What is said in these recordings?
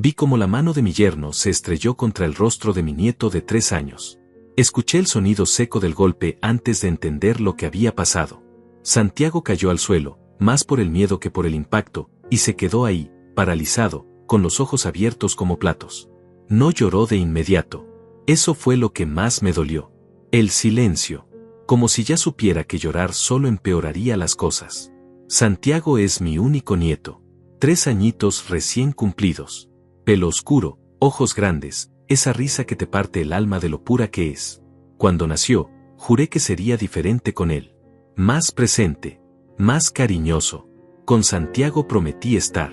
Vi cómo la mano de mi yerno se estrelló contra el rostro de mi nieto de 3 años. Escuché el sonido seco del golpe antes de entender lo que había pasado. Santiago cayó al suelo, más por el miedo que por el impacto, y se quedó ahí, paralizado, con los ojos abiertos como platos. No lloró de inmediato. Eso fue lo que más me dolió. El silencio. Como si ya supiera que llorar solo empeoraría las cosas. Santiago es mi único nieto. 3 añitos recién cumplidos. Pelo oscuro, ojos grandes, esa risa que te parte el alma de lo pura que es. Cuando nació, juré que sería diferente con él. Más presente, más cariñoso. Con Santiago prometí estar.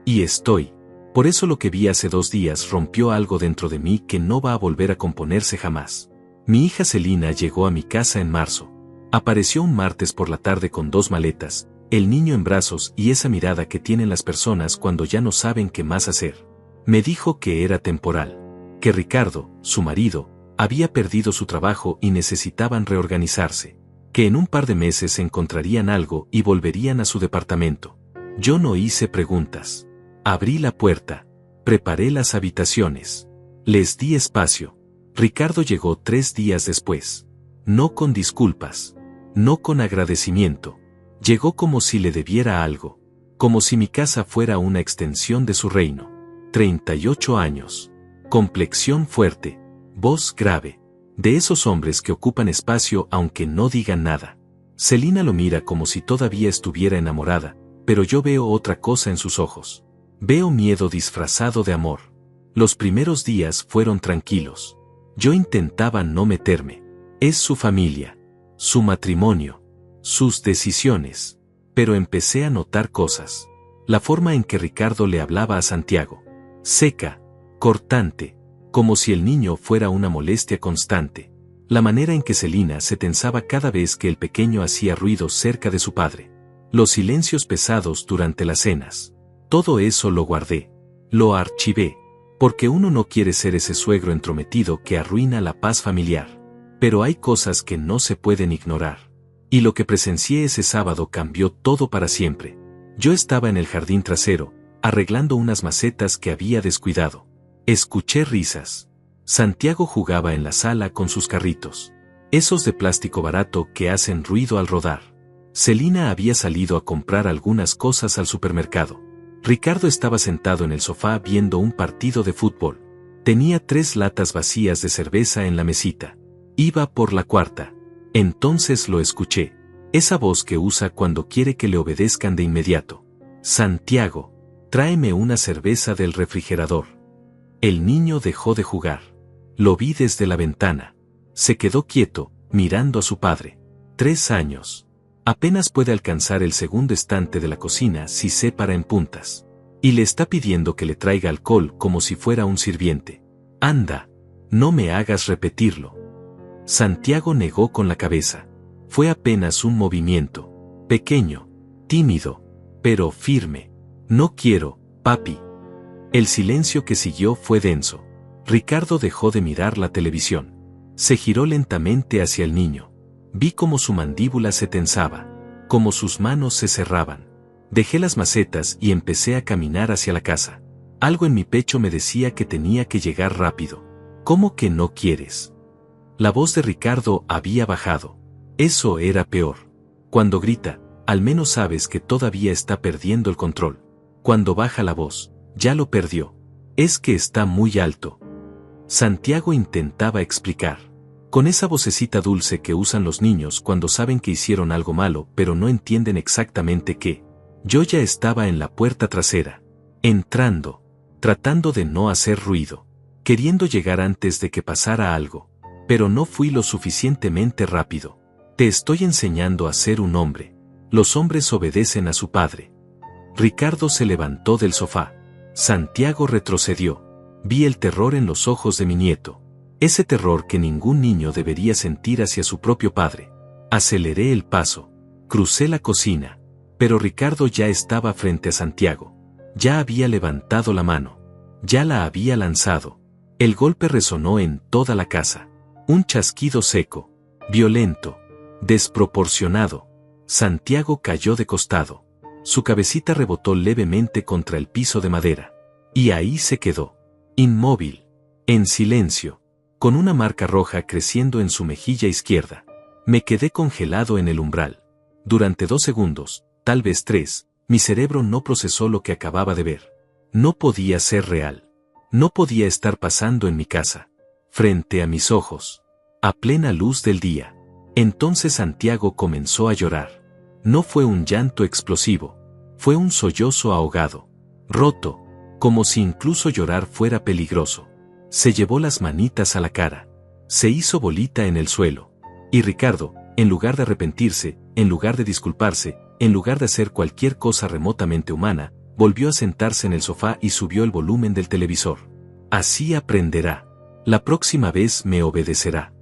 Y estoy. Por eso lo que vi hace 2 días rompió algo dentro de mí que no va a volver a componerse jamás. Mi hija Celina llegó a mi casa en marzo. Apareció un martes por la tarde con 2 maletas, el niño en brazos y esa mirada que tienen las personas cuando ya no saben qué más hacer. Me dijo que era temporal. Que Ricardo, su marido, había perdido su trabajo y necesitaban reorganizarse. Que en un par de meses encontrarían algo y volverían a su departamento. Yo no hice preguntas. Abrí la puerta. Preparé las habitaciones. Les di espacio. Ricardo llegó 3 días después. No con disculpas. No con agradecimiento. Llegó como si le debiera algo. Como si mi casa fuera una extensión de su reino. 38 años. Complexión fuerte. Voz grave. De esos hombres que ocupan espacio aunque no digan nada. Celina lo mira como si todavía estuviera enamorada, pero yo veo otra cosa en sus ojos. Veo miedo disfrazado de amor. Los primeros días fueron tranquilos. Yo intentaba no meterme. Es su familia, su matrimonio, sus decisiones. Pero empecé a notar cosas. La forma en que Ricardo le hablaba a Santiago. Seca, cortante, como si el niño fuera una molestia constante. La manera en que Celina se tensaba cada vez que el pequeño hacía ruido cerca de su padre. Los silencios pesados durante las cenas. Todo eso lo guardé. Lo archivé. Porque uno no quiere ser ese suegro entrometido que arruina la paz familiar. Pero hay cosas que no se pueden ignorar. Y lo que presencié ese sábado cambió todo para siempre. Yo estaba en el jardín trasero, arreglando unas macetas que había descuidado. Escuché risas. Santiago jugaba en la sala con sus carritos. Esos de plástico barato que hacen ruido al rodar. Celina había salido a comprar algunas cosas al supermercado. Ricardo estaba sentado en el sofá viendo un partido de fútbol. Tenía 3 latas vacías de cerveza en la mesita. Iba por la 4ª. Entonces lo escuché. Esa voz que usa cuando quiere que le obedezcan de inmediato. Santiago, tráeme una cerveza del refrigerador. El niño dejó de jugar. Lo vi desde la ventana. Se quedó quieto, mirando a su padre. 3 años. Apenas puede alcanzar el segundo estante de la cocina si se para en puntas. Y le está pidiendo que le traiga alcohol como si fuera un sirviente. Anda, no me hagas repetirlo. Santiago negó con la cabeza. Fue apenas un movimiento. Pequeño, tímido, pero firme. No quiero, papi. El silencio que siguió fue denso. Ricardo dejó de mirar la televisión. Se giró lentamente hacia el niño. Vi cómo su mandíbula se tensaba, cómo sus manos se cerraban. Dejé las macetas y empecé a caminar hacia la casa. Algo en mi pecho me decía que tenía que llegar rápido. ¿Cómo que no quieres? La voz de Ricardo había bajado. Eso era peor. Cuando grita, al menos sabes que todavía está perdiendo el control. Cuando baja la voz, ya lo perdió. Es que está muy alto. Santiago intentaba explicar. Con esa vocecita dulce que usan los niños cuando saben que hicieron algo malo pero no entienden exactamente qué. Yo ya estaba en la puerta trasera. Entrando. Tratando de no hacer ruido. Queriendo llegar antes de que pasara algo. Pero no fui lo suficientemente rápido. Te estoy enseñando a ser un hombre. Los hombres obedecen a su padre. Ricardo se levantó del sofá. Santiago retrocedió. Vi el terror en los ojos de mi nieto. Ese terror que ningún niño debería sentir hacia su propio padre. Aceleré el paso. Crucé la cocina. Pero Ricardo ya estaba frente a Santiago. Ya había levantado la mano. Ya la había lanzado. El golpe resonó en toda la casa. Un chasquido seco. Violento. Desproporcionado. Santiago cayó de costado. Su cabecita rebotó levemente contra el piso de madera. Y ahí se quedó. Inmóvil. En silencio. Con una marca roja creciendo en su mejilla izquierda. Me quedé congelado en el umbral. Durante 2 segundos, tal vez 3, mi cerebro no procesó lo que acababa de ver. No podía ser real. No podía estar pasando en mi casa. Frente a mis ojos. A plena luz del día. Entonces Santiago comenzó a llorar. No fue un llanto explosivo. Fue un sollozo ahogado. Roto. Como si incluso llorar fuera peligroso. Se llevó las manitas a la cara. Se hizo bolita en el suelo. Y Ricardo, en lugar de arrepentirse, en lugar de disculparse, en lugar de hacer cualquier cosa remotamente humana, volvió a sentarse en el sofá y subió el volumen del televisor. Así aprenderá. La próxima vez me obedecerá.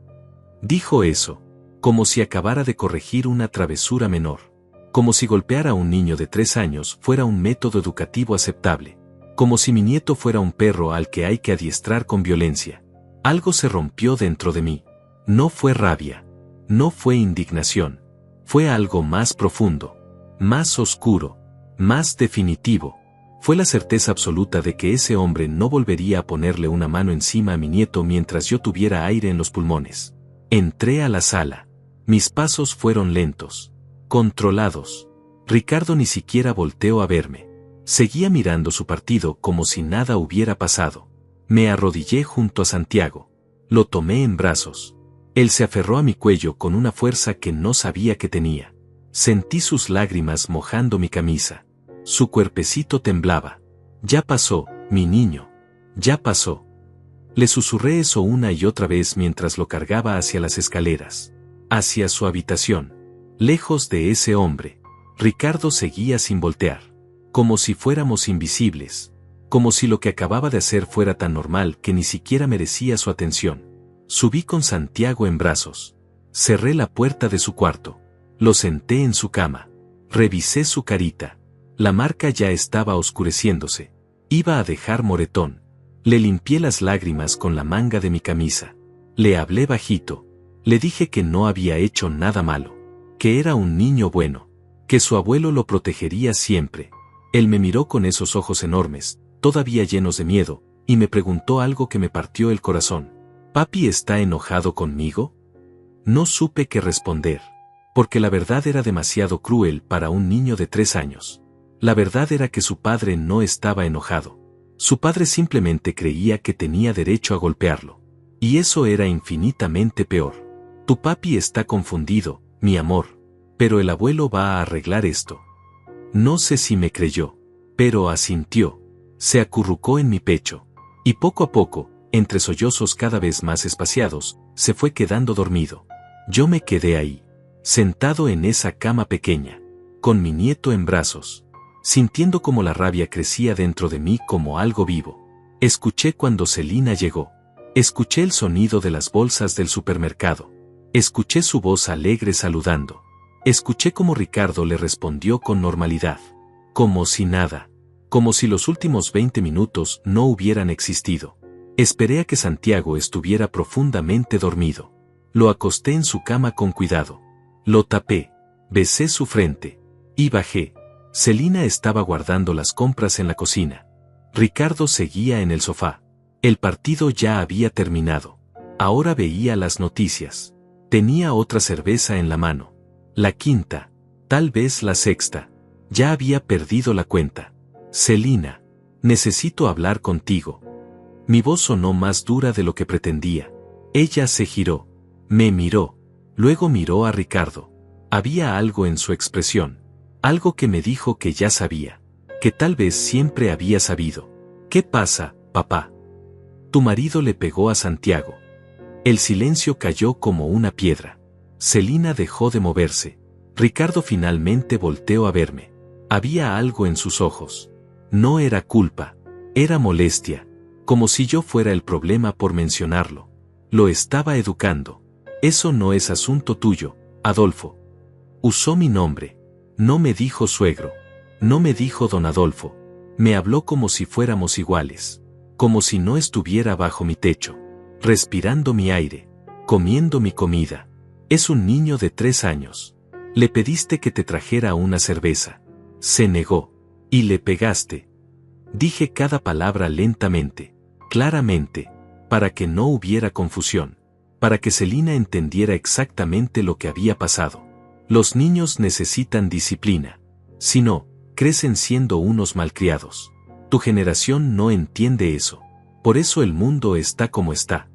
Dijo eso, como si acabara de corregir una travesura menor. Como si golpear a un niño de 3 años fuera un método educativo aceptable. Como si mi nieto fuera un perro al que hay que adiestrar con violencia. Algo se rompió dentro de mí. No fue rabia. No fue indignación. Fue algo más profundo. Más oscuro. Más definitivo. Fue la certeza absoluta de que ese hombre no volvería a ponerle una mano encima a mi nieto mientras yo tuviera aire en los pulmones. Entré a la sala. Mis pasos fueron lentos. Controlados. Ricardo ni siquiera volteó a verme. Seguía mirando su partido como si nada hubiera pasado. Me arrodillé junto a Santiago. Lo tomé en brazos. Él se aferró a mi cuello con una fuerza que no sabía que tenía. Sentí sus lágrimas mojando mi camisa. Su cuerpecito temblaba. Ya pasó, mi niño. Ya pasó. Le susurré eso una y otra vez mientras lo cargaba hacia las escaleras. Hacia su habitación. Lejos de ese hombre. Ricardo seguía sin voltear. Como si fuéramos invisibles. Como si lo que acababa de hacer fuera tan normal que ni siquiera merecía su atención. Subí con Santiago en brazos. Cerré la puerta de su cuarto. Lo senté en su cama. Revisé su carita. La marca ya estaba oscureciéndose. Iba a dejar moretón. Le limpié las lágrimas con la manga de mi camisa. Le hablé bajito. Le dije que no había hecho nada malo. Que era un niño bueno. Que su abuelo lo protegería siempre. Él me miró con esos ojos enormes, todavía llenos de miedo, y me preguntó algo que me partió el corazón. ¿Papi está enojado conmigo? No supe qué responder. Porque la verdad era demasiado cruel para un niño de 3 años. La verdad era que su padre no estaba enojado. Su padre simplemente creía que tenía derecho a golpearlo. Y eso era infinitamente peor. Tu papi está confundido, mi amor. Pero el abuelo va a arreglar esto. No sé si me creyó. Pero asintió. Se acurrucó en mi pecho. Y poco a poco, entre sollozos cada vez más espaciados, se fue quedando dormido. Yo me quedé ahí. Sentado en esa cama pequeña. Con mi nieto en brazos. Sintiendo como la rabia crecía dentro de mí como algo vivo. Escuché cuando Celina llegó. Escuché el sonido de las bolsas del supermercado. Escuché su voz alegre saludando. Escuché cómo Ricardo le respondió con normalidad. Como si nada. Como si los últimos 20 minutos no hubieran existido. Esperé a que Santiago estuviera profundamente dormido. Lo acosté en su cama con cuidado. Lo tapé. Besé su frente. Y bajé. Celina estaba guardando las compras en la cocina. Ricardo seguía en el sofá. El partido ya había terminado. Ahora veía las noticias. Tenía otra cerveza en la mano. La quinta. Tal vez la sexta. Ya había perdido la cuenta. Celina. Necesito hablar contigo. Mi voz sonó más dura de lo que pretendía. Ella se giró. Me miró. Luego miró a Ricardo. Había algo en su expresión. Algo que me dijo que ya sabía. Que tal vez siempre había sabido. ¿Qué pasa, papá? Tu marido le pegó a Santiago. El silencio cayó como una piedra. Celina dejó de moverse. Ricardo finalmente volteó a verme. Había algo en sus ojos. No era culpa. Era molestia. Como si yo fuera el problema por mencionarlo. Lo estaba educando. Eso no es asunto tuyo, Adolfo. Usó mi nombre. No me dijo suegro. No me dijo don Adolfo. Me habló como si fuéramos iguales. Como si no estuviera bajo mi techo. Respirando mi aire. Comiendo mi comida. Es un niño de 3 años. Le pediste que te trajera una cerveza. Se negó. Y le pegaste. Dije cada palabra lentamente, claramente, para que no hubiera confusión, para que Celina entendiera exactamente lo que había pasado. Los niños necesitan disciplina. Si no, crecen siendo unos malcriados. Tu generación no entiende eso. Por eso el mundo está como está.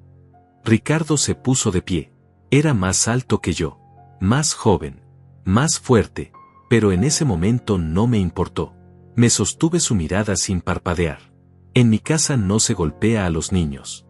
Ricardo se puso de pie. Era más alto que yo, más joven, más fuerte, pero en ese momento no me importó. Me sostuve su mirada sin parpadear. En mi casa no se golpea a los niños.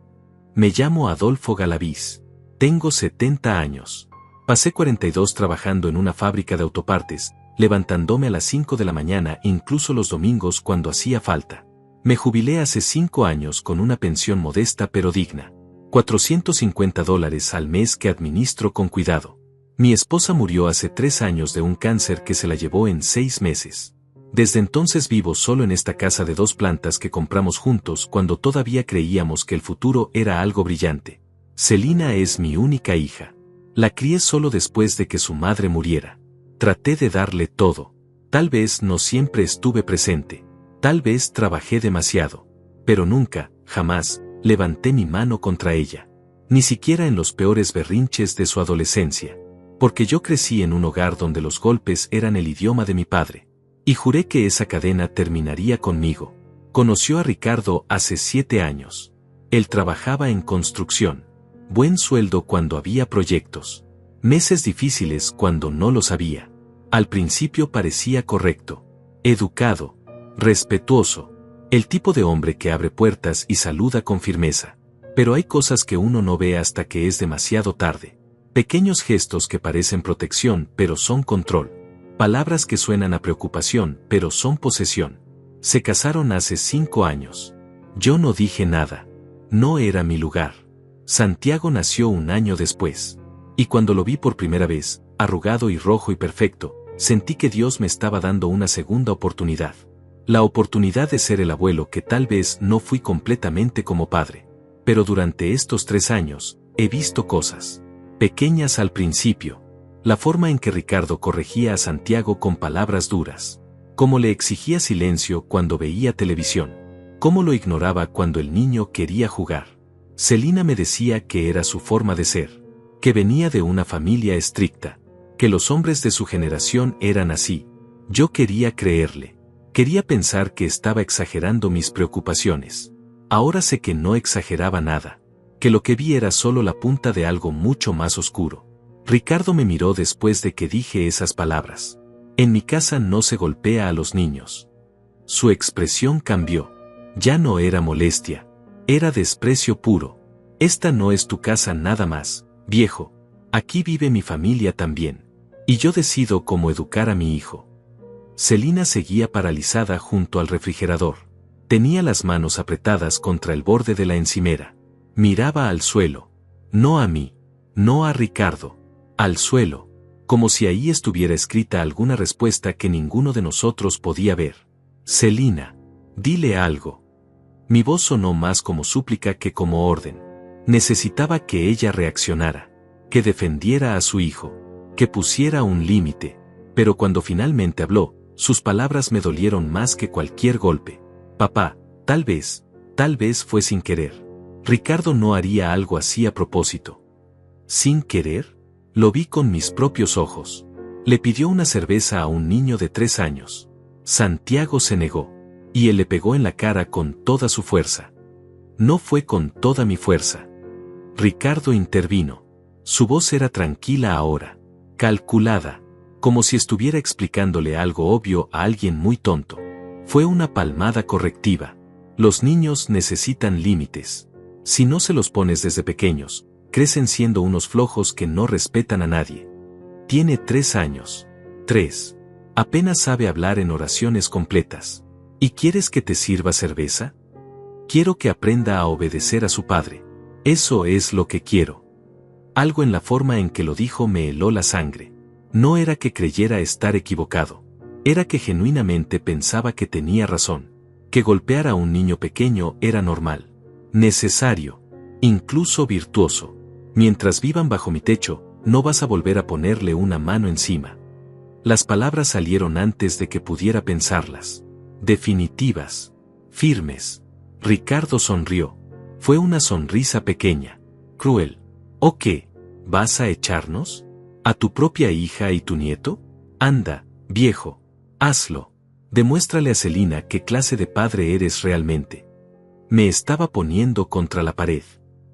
Me llamo Adolfo Galaviz. Tengo 70 años. Pasé 42 trabajando en una fábrica de autopartes, levantándome a las 5 de la mañana incluso los domingos cuando hacía falta. Me jubilé hace 5 años con una pensión modesta pero digna. $450 al mes que administro con cuidado. Mi esposa murió hace 3 años de un cáncer que se la llevó en 6 meses. Desde entonces vivo solo en esta casa de 2 plantas que compramos juntos cuando todavía creíamos que el futuro era algo brillante. Celina es mi única hija. La crié solo después de que su madre muriera. Traté de darle todo. Tal vez no siempre estuve presente. Tal vez trabajé demasiado. Pero nunca, jamás, levanté mi mano contra ella. Ni siquiera en los peores berrinches de su adolescencia. Porque yo crecí en un hogar donde los golpes eran el idioma de mi padre. Y juré que esa cadena terminaría conmigo. Conoció a Ricardo hace 7 años. Él trabajaba en construcción. Buen sueldo cuando había proyectos. Meses difíciles cuando no los había. Al principio parecía correcto. Educado. Respetuoso. El tipo de hombre que abre puertas y saluda con firmeza. Pero hay cosas que uno no ve hasta que es demasiado tarde. Pequeños gestos que parecen protección pero son control. Palabras que suenan a preocupación pero son posesión. Se casaron hace 5 años. Yo no dije nada. No era mi lugar. Santiago nació un año después. Y cuando lo vi por primera vez, arrugado y rojo y perfecto, sentí que Dios me estaba dando una segunda oportunidad. La oportunidad de ser el abuelo que tal vez no fui completamente como padre. Pero durante estos 3 años, he visto cosas. Pequeñas al principio. La forma en que Ricardo corregía a Santiago con palabras duras. Cómo le exigía silencio cuando veía televisión. Cómo lo ignoraba cuando el niño quería jugar. Celina me decía que era su forma de ser. Que venía de una familia estricta. Que los hombres de su generación eran así. Yo quería creerle. Quería pensar que estaba exagerando mis preocupaciones. Ahora sé que no exageraba nada. Que lo que vi era solo la punta de algo mucho más oscuro. Ricardo me miró después de que dije esas palabras. En mi casa no se golpea a los niños. Su expresión cambió. Ya no era molestia. Era desprecio puro. Esta no es tu casa nada más, viejo. Aquí vive mi familia también. Y yo decido cómo educar a mi hijo. Celina seguía paralizada junto al refrigerador. Tenía las manos apretadas contra el borde de la encimera. Miraba al suelo. No a mí. No a Ricardo. Al suelo. Como si ahí estuviera escrita alguna respuesta que ninguno de nosotros podía ver. Celina. Dile algo. Mi voz sonó más como súplica que como orden. Necesitaba que ella reaccionara. Que defendiera a su hijo. Que pusiera un límite. Pero cuando finalmente habló, sus palabras me dolieron más que cualquier golpe. Papá, tal vez fue sin querer. Ricardo no haría algo así a propósito. ¿Sin querer? Lo vi con mis propios ojos. Le pidió una cerveza a un niño de 3 años. Santiago se negó. Y él le pegó en la cara con toda su fuerza. No fue con toda mi fuerza. Ricardo intervino. Su voz era tranquila ahora. Calculada. Como si estuviera explicándole algo obvio a alguien muy tonto. Fue una palmada correctiva. Los niños necesitan límites. Si no se los pones desde pequeños, crecen siendo unos flojos que no respetan a nadie. Tiene 3 años. 3. Apenas sabe hablar en oraciones completas. ¿Y quieres que te sirva cerveza? Quiero que aprenda a obedecer a su padre. Eso es lo que quiero. Algo en la forma en que lo dijo me heló la sangre. No era que creyera estar equivocado. Era que genuinamente pensaba que tenía razón. Que golpear a un niño pequeño era normal. Necesario. Incluso virtuoso. Mientras vivan bajo mi techo, no vas a volver a ponerle una mano encima. Las palabras salieron antes de que pudiera pensarlas. Definitivas. firmes. Ricardo sonrió. Fue una sonrisa pequeña, cruel. ¿O qué? ¿Vas a echarnos? ¿A tu propia hija y tu nieto? Anda, viejo. Hazlo. Demuéstrale a Celina qué clase de padre eres realmente. Me estaba poniendo contra la pared.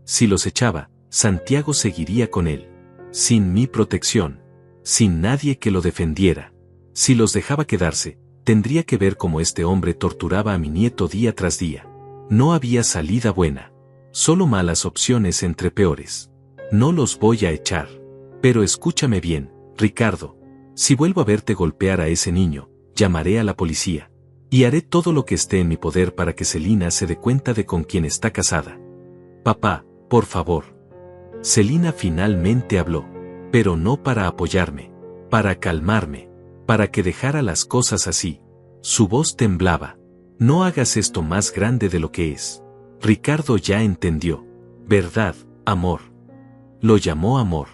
Si los echaba, Santiago seguiría con él. Sin mi protección. Sin nadie que lo defendiera. Si los dejaba quedarse, tendría que ver cómo este hombre torturaba a mi nieto día tras día. No había salida buena. Solo malas opciones entre peores. No los voy a echar. Pero escúchame bien, Ricardo. Si vuelvo a verte golpear a ese niño, llamaré a la policía. Y haré todo lo que esté en mi poder para que Celina se dé cuenta de con quién está casada. Papá, por favor. Celina finalmente habló. Pero no para apoyarme. Para calmarme. Para que dejara las cosas así. Su voz temblaba. No hagas esto más grande de lo que es. Ricardo ya entendió. ¿Verdad, amor? Lo llamó amor.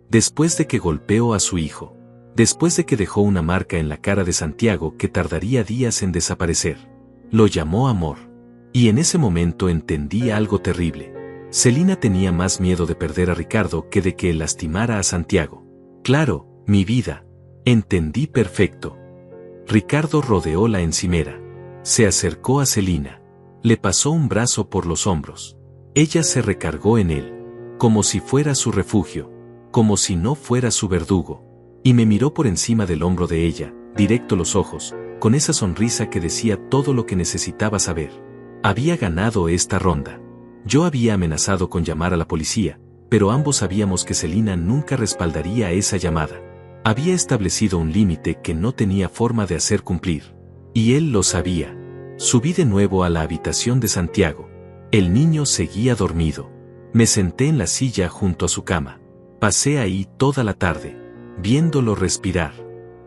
Después de que golpeó a su hijo. Después de que dejó una marca en la cara de Santiago que tardaría días en desaparecer. Lo llamó amor. Y en ese momento entendí algo terrible. Celina tenía más miedo de perder a Ricardo que de que él lastimara a Santiago. Claro, mi vida. Entendí perfecto. Ricardo rodeó la encimera. Se acercó a Celina. Le pasó un brazo por los hombros. Ella se recargó en él. Como si fuera su refugio. Como si no fuera su verdugo. Y me miró por encima del hombro de ella, directo los ojos, con esa sonrisa que decía todo lo que necesitaba saber. Había ganado esta ronda. Yo había amenazado con llamar a la policía, pero ambos sabíamos que Celina nunca respaldaría esa llamada. Había establecido un límite que no tenía forma de hacer cumplir. Y él lo sabía. Subí de nuevo a la habitación de Santiago. El niño seguía dormido. Me senté en la silla junto a su cama. Pasé ahí toda la tarde, viéndolo respirar,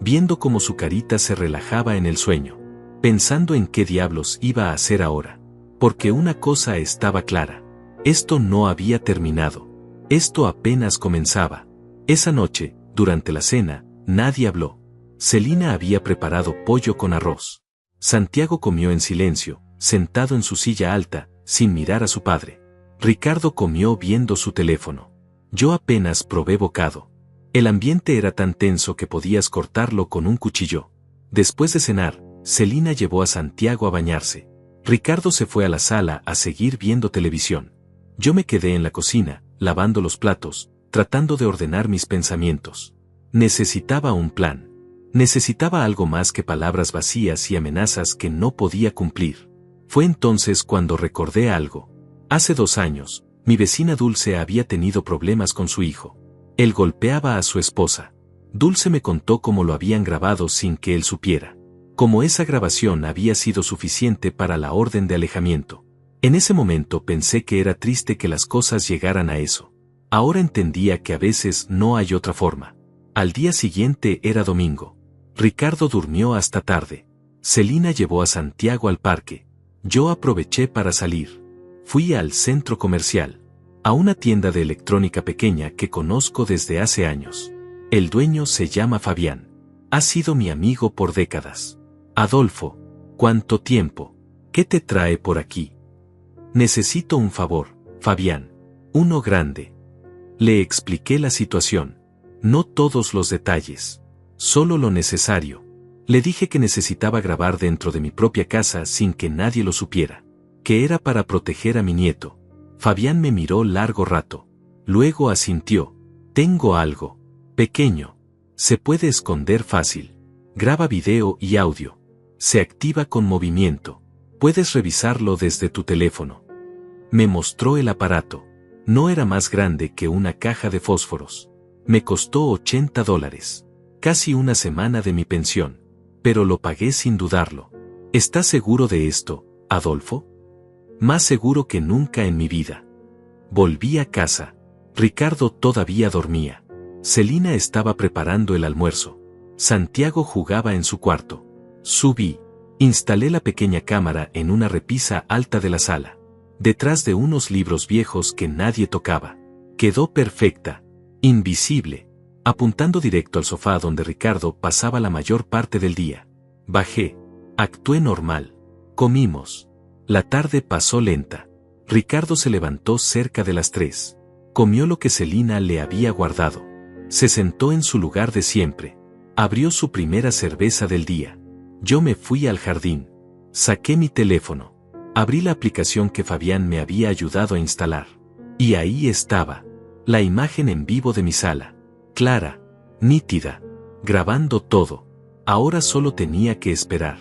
viendo cómo su carita se relajaba en el sueño, pensando en qué diablos iba a hacer ahora. Porque una cosa estaba clara. Esto no había terminado. Esto apenas comenzaba. Esa noche, durante la cena, nadie habló. Celina había preparado pollo con arroz. Santiago comió en silencio, sentado en su silla alta, sin mirar a su padre. Ricardo comió viendo su teléfono. Yo apenas probé bocado. El ambiente era tan tenso que podías cortarlo con un cuchillo. Después de cenar, Celina llevó a Santiago a bañarse. Ricardo se fue a la sala a seguir viendo televisión. Yo me quedé en la cocina, lavando los platos, tratando de ordenar mis pensamientos. Necesitaba un plan. Necesitaba algo más que palabras vacías y amenazas que no podía cumplir. Fue entonces cuando recordé algo. Hace 2 años, mi vecina Dulce había tenido problemas con su hijo. Él golpeaba a su esposa. Dulce me contó cómo lo habían grabado sin que él supiera. Como esa grabación había sido suficiente para la orden de alejamiento. En ese momento pensé que era triste que las cosas llegaran a eso. Ahora entendía que a veces no hay otra forma. Al día siguiente era domingo. Ricardo durmió hasta tarde. Celina llevó a Santiago al parque. Yo aproveché para salir. Fui al centro comercial. A una tienda de electrónica pequeña que conozco desde hace años. El dueño se llama Fabián. Ha sido mi amigo por décadas. Adolfo, ¿cuánto tiempo? ¿Qué te trae por aquí? Necesito un favor, Fabián. Uno grande. Le expliqué la situación. No todos los detalles. Solo lo necesario. Le dije que necesitaba grabar dentro de mi propia casa sin que nadie lo supiera. Que era para proteger a mi nieto. Fabián me miró largo rato. Luego asintió. Tengo algo. Pequeño. Se puede esconder fácil. Graba video y audio. Se activa con movimiento. Puedes revisarlo desde tu teléfono. Me mostró el aparato. No era más grande que una caja de fósforos. Me costó $80. Casi una semana de mi pensión. Pero lo pagué sin dudarlo. ¿Estás seguro de esto, Adolfo? Más seguro que nunca en mi vida. Volví a casa. Ricardo todavía dormía. Celina estaba preparando el almuerzo. Santiago jugaba en su cuarto. Subí. Instalé la pequeña cámara en una repisa alta de la sala. Detrás de unos libros viejos que nadie tocaba. Quedó perfecta. Invisible. Apuntando directo al sofá donde Ricardo pasaba la mayor parte del día. Bajé. Actué normal. Comimos. La tarde pasó lenta. Ricardo se levantó cerca de las 3. Comió lo que Celina le había guardado. Se sentó en su lugar de siempre. Abrió su primera cerveza del día. Yo me fui al jardín. Saqué mi teléfono. Abrí la aplicación que Fabián me había ayudado a instalar. Y ahí estaba. La imagen en vivo de mi sala. Clara, nítida, grabando todo. Ahora solo tenía que esperar.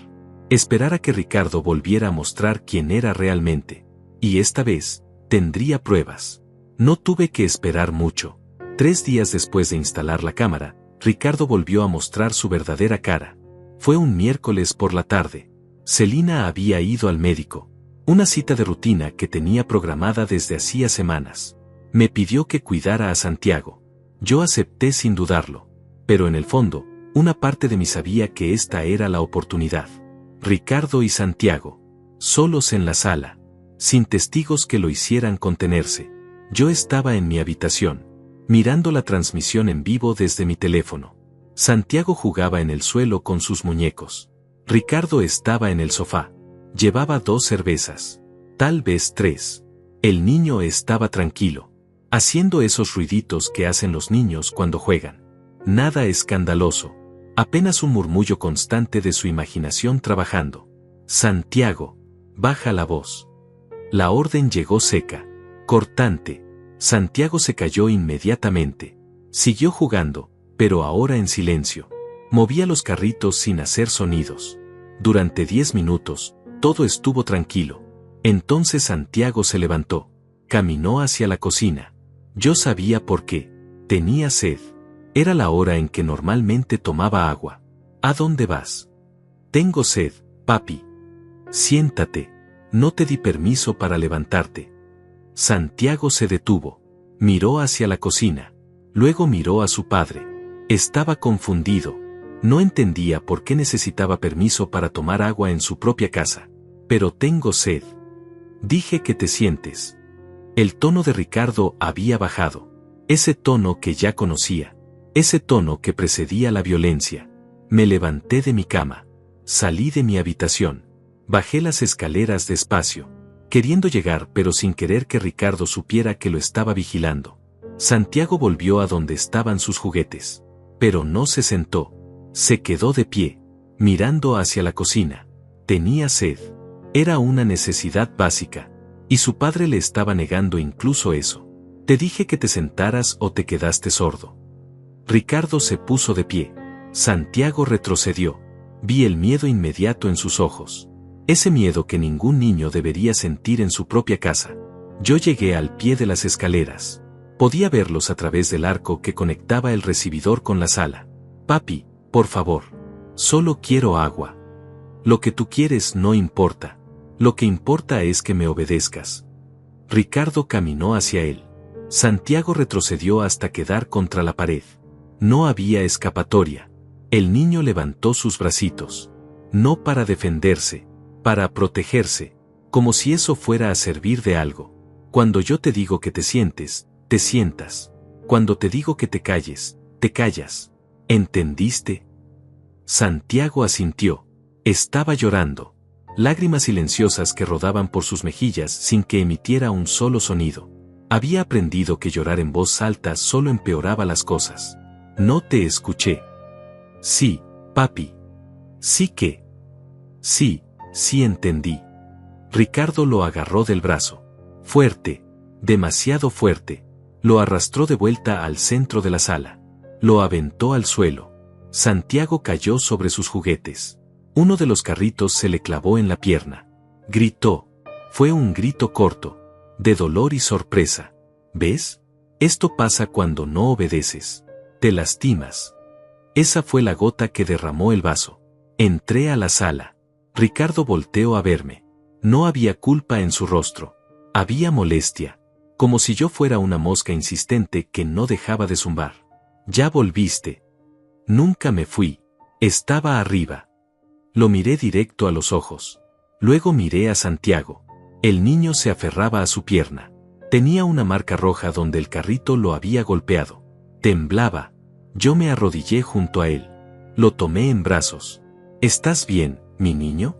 Esperar a que Ricardo volviera a mostrar quién era realmente. Y esta vez, tendría pruebas. No tuve que esperar mucho. 3 días después de instalar la cámara, Ricardo volvió a mostrar su verdadera cara. Fue un miércoles por la tarde. Celina había ido al médico. Una cita de rutina que tenía programada desde hacía semanas. Me pidió que cuidara a Santiago. Yo acepté sin dudarlo. Pero en el fondo, una parte de mí sabía que esta era la oportunidad. Ricardo y Santiago. Solos en la sala. Sin testigos que lo hicieran contenerse. Yo estaba en mi habitación, mirando la transmisión en vivo desde mi teléfono. Santiago jugaba en el suelo con sus muñecos. Ricardo estaba en el sofá. Llevaba 2 cervezas. Tal vez 3. El niño estaba tranquilo. Haciendo esos ruiditos que hacen los niños cuando juegan. Nada escandaloso. Apenas un murmullo constante de su imaginación trabajando. Santiago, baja la voz. La orden llegó seca, cortante. Santiago se calló inmediatamente. Siguió jugando, pero ahora en silencio. Movía los carritos sin hacer sonidos. Durante 10 minutos, todo estuvo tranquilo. Entonces Santiago se levantó. Caminó hacia la cocina. Yo sabía por qué. Tenía sed. Era la hora en que normalmente tomaba agua. ¿A dónde vas? Tengo sed, papi. Siéntate. No te di permiso para levantarte. Santiago se detuvo. Miró hacia la cocina. Luego miró a su padre. Estaba confundido. No entendía por qué necesitaba permiso para tomar agua en su propia casa. Pero tengo sed. Dije que te sientes. El tono de Ricardo había bajado. Ese tono que ya conocía. Ese tono que precedía la violencia. Me levanté de mi cama. Salí de mi habitación. Bajé las escaleras despacio. Queriendo llegar pero sin querer que Ricardo supiera que lo estaba vigilando. Santiago volvió a donde estaban sus juguetes. Pero no se sentó. Se quedó de pie, mirando hacia la cocina. Tenía sed. Era una necesidad básica. Y su padre le estaba negando incluso eso. Te dije que te sentaras o te quedaste sordo. Ricardo se puso de pie. Santiago retrocedió. Vi el miedo inmediato en sus ojos. Ese miedo que ningún niño debería sentir en su propia casa. Yo llegué al pie de las escaleras. Podía verlos a través del arco que conectaba el recibidor con la sala. Papi, por favor. Solo quiero agua. Lo que tú quieres no importa. Lo que importa es que me obedezcas. Ricardo caminó hacia él. Santiago retrocedió hasta quedar contra la pared. No había escapatoria. El niño levantó sus bracitos. No para defenderse, para protegerse, como si eso fuera a servir de algo. Cuando yo te digo que te sientes, te sientas. Cuando te digo que te calles, te callas. ¿Entendiste? Santiago asintió. Estaba llorando. Lágrimas silenciosas que rodaban por sus mejillas sin que emitiera un solo sonido. Había aprendido que llorar en voz alta solo empeoraba las cosas. No te escuché. Sí, papi. Sí que. Sí, sí entendí. Ricardo lo agarró del brazo. Fuerte, demasiado fuerte. Lo arrastró de vuelta al centro de la sala. Lo aventó al suelo. Santiago cayó sobre sus juguetes. Uno de los carritos se le clavó en la pierna. Gritó. Fue un grito corto, de dolor y sorpresa. ¿Ves? Esto pasa cuando no obedeces. Te lastimas. Esa fue la gota que derramó el vaso. Entré a la sala. Ricardo volteó a verme. No había culpa en su rostro. Había molestia. Como si yo fuera una mosca insistente que no dejaba de zumbar. Ya volviste. Nunca me fui. Estaba arriba. Lo miré directo a los ojos. Luego miré a Santiago. El niño se aferraba a su pierna. Tenía una marca roja donde el carrito lo había golpeado. Temblaba. Yo me arrodillé junto a él. Lo tomé en brazos. ¿Estás bien, mi niño?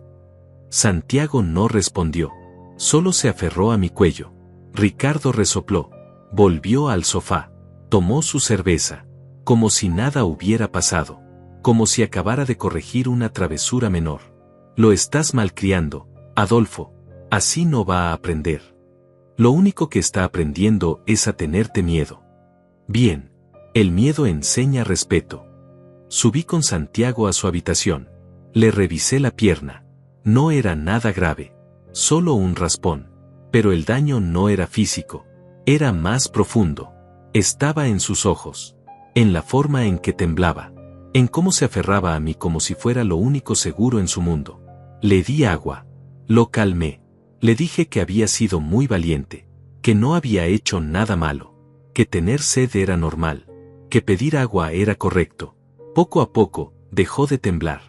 Santiago no respondió. Solo se aferró a mi cuello. Ricardo resopló. Volvió al sofá. Tomó su cerveza. Como si nada hubiera pasado. Como si acabara de corregir una travesura menor. Lo estás malcriando, Adolfo. Así no va a aprender. Lo único que está aprendiendo es a tenerte miedo. Bien. El miedo enseña respeto. Subí con Santiago a su habitación. Le revisé la pierna. No era nada grave. Solo un raspón. Pero el daño no era físico. Era más profundo. Estaba en sus ojos. En la forma en que temblaba. En cómo se aferraba a mí como si fuera lo único seguro en su mundo. Le di agua. Lo calmé. Le dije que había sido muy valiente. Que no había hecho nada malo. Que tener sed era normal. Que pedir agua era correcto. Poco a poco, dejó de temblar.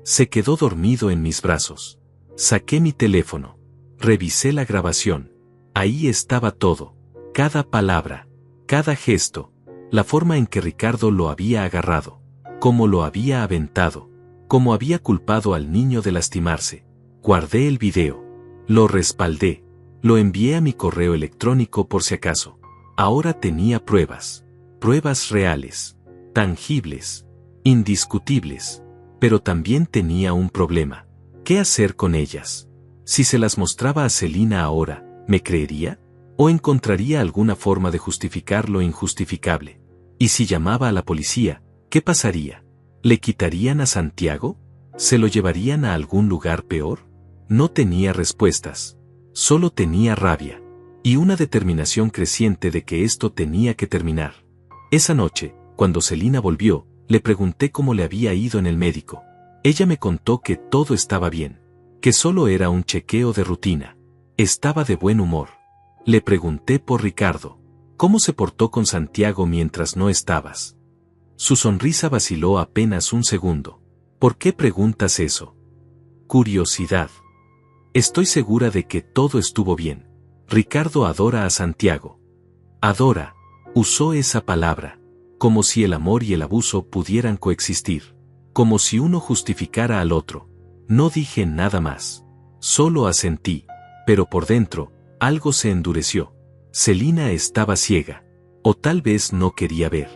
Se quedó dormido en mis brazos. Saqué mi teléfono. Revisé la grabación. Ahí estaba todo. Cada palabra. Cada gesto. La forma en que Ricardo lo había agarrado. Cómo lo había aventado. Cómo había culpado al niño de lastimarse. Guardé el video. Lo respaldé. Lo envié a mi correo electrónico por si acaso. Ahora tenía pruebas. Pruebas reales. Tangibles. Indiscutibles. Pero también tenía un problema. ¿Qué hacer con ellas? Si se las mostraba a Celina ahora, ¿me creería? ¿O encontraría alguna forma de justificar lo injustificable? ¿Y si llamaba a la policía, qué pasaría? ¿Le quitarían a Santiago? ¿Se lo llevarían a algún lugar peor? No tenía respuestas. Solo tenía rabia. Y una determinación creciente de que esto tenía que terminar. Esa noche, cuando Celina volvió, le pregunté cómo le había ido en el médico. Ella me contó que todo estaba bien. Que solo era un chequeo de rutina. Estaba de buen humor. Le pregunté por Ricardo. ¿Cómo se portó con Santiago mientras no estabas? Su sonrisa vaciló apenas un segundo. ¿Por qué preguntas eso? Curiosidad. Estoy segura de que todo estuvo bien. Ricardo adora a Santiago. Adora. Usó esa palabra. Como si el amor y el abuso pudieran coexistir. Como si uno justificara al otro. No dije nada más. Solo asentí. Pero por dentro, algo se endureció. Celina estaba ciega. O tal vez no quería ver.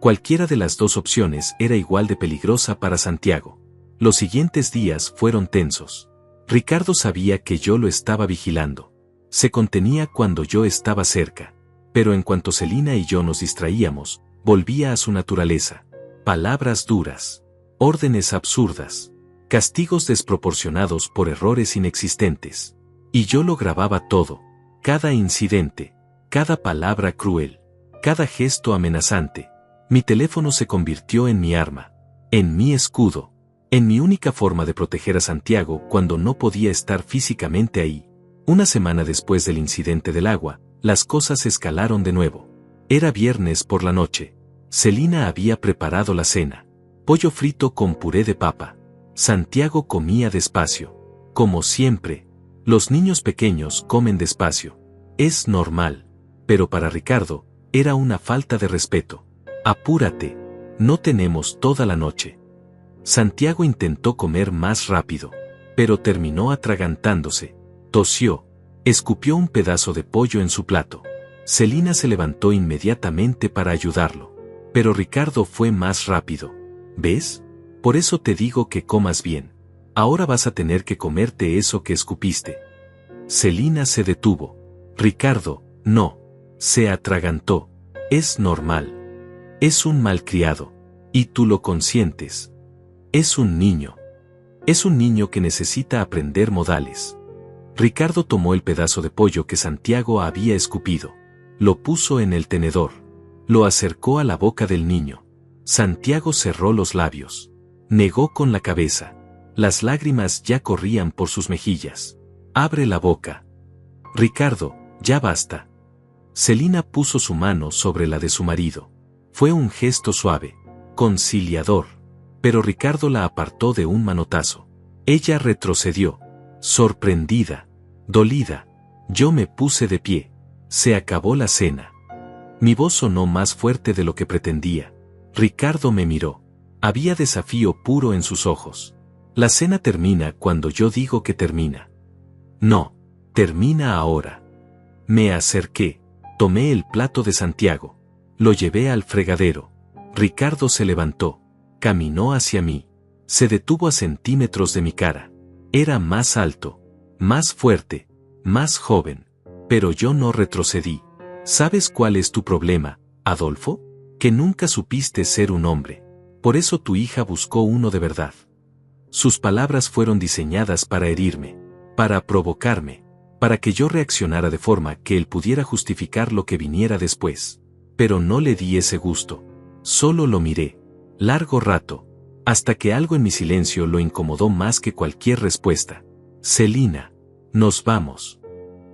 Cualquiera de las dos opciones era igual de peligrosa para Santiago. Los siguientes días fueron tensos. Ricardo sabía que yo lo estaba vigilando. Se contenía cuando yo estaba cerca. Pero en cuanto Celina y yo nos distraíamos, volvía a su naturaleza. Palabras duras. Órdenes absurdas. Castigos desproporcionados por errores inexistentes. Y yo lo grababa todo. Cada incidente. Cada palabra cruel. Cada gesto amenazante. Mi teléfono se convirtió en mi arma. En mi escudo. En mi única forma de proteger a Santiago cuando no podía estar físicamente ahí. Una semana después del incidente del agua, las cosas escalaron de nuevo. Era viernes por la noche. Celina había preparado la cena. Pollo frito con puré de papa. Santiago comía despacio. Como siempre. Los niños pequeños comen despacio. Es normal. Pero para Ricardo, era una falta de respeto. Apúrate. No tenemos toda la noche. Santiago intentó comer más rápido. Pero terminó atragantándose. Tosió. Escupió un pedazo de pollo en su plato. Celina se levantó inmediatamente para ayudarlo. Pero Ricardo fue más rápido. ¿Ves? Por eso te digo que comas bien. Ahora vas a tener que comerte eso que escupiste. Celina se detuvo. Ricardo, no. Se atragantó. Es normal. Es un malcriado. Y tú lo consientes. Es un niño. Es un niño que necesita aprender modales. Ricardo tomó el pedazo de pollo que Santiago había escupido. Lo puso en el tenedor. Lo acercó a la boca del niño. Santiago cerró los labios. Negó con la cabeza. Las lágrimas ya corrían por sus mejillas. Abre la boca. Ricardo, ya basta. Celina puso su mano sobre la de su marido. Fue un gesto suave, conciliador. Pero Ricardo la apartó de un manotazo. Ella retrocedió, sorprendida, dolida. Yo me puse de pie. Se acabó la cena. Mi voz sonó más fuerte de lo que pretendía. Ricardo me miró. Había desafío puro en sus ojos. La cena termina cuando yo digo que termina. No, Termina ahora. Me acerqué, tomé el plato de Santiago, lo llevé al fregadero. Ricardo se levantó, caminó hacia mí, se detuvo a centímetros de mi cara. Era más alto, más fuerte, más joven, pero yo no retrocedí. ¿Sabes cuál es tu problema, Adolfo? Que nunca supiste ser un hombre. Por eso tu hija buscó uno de verdad. Sus palabras fueron diseñadas para herirme, para provocarme, para que yo reaccionara de forma que él pudiera justificar lo que viniera después. Pero no le di ese gusto. Solo lo miré, largo rato, hasta que algo en mi silencio lo incomodó más que cualquier respuesta. Celina, nos vamos.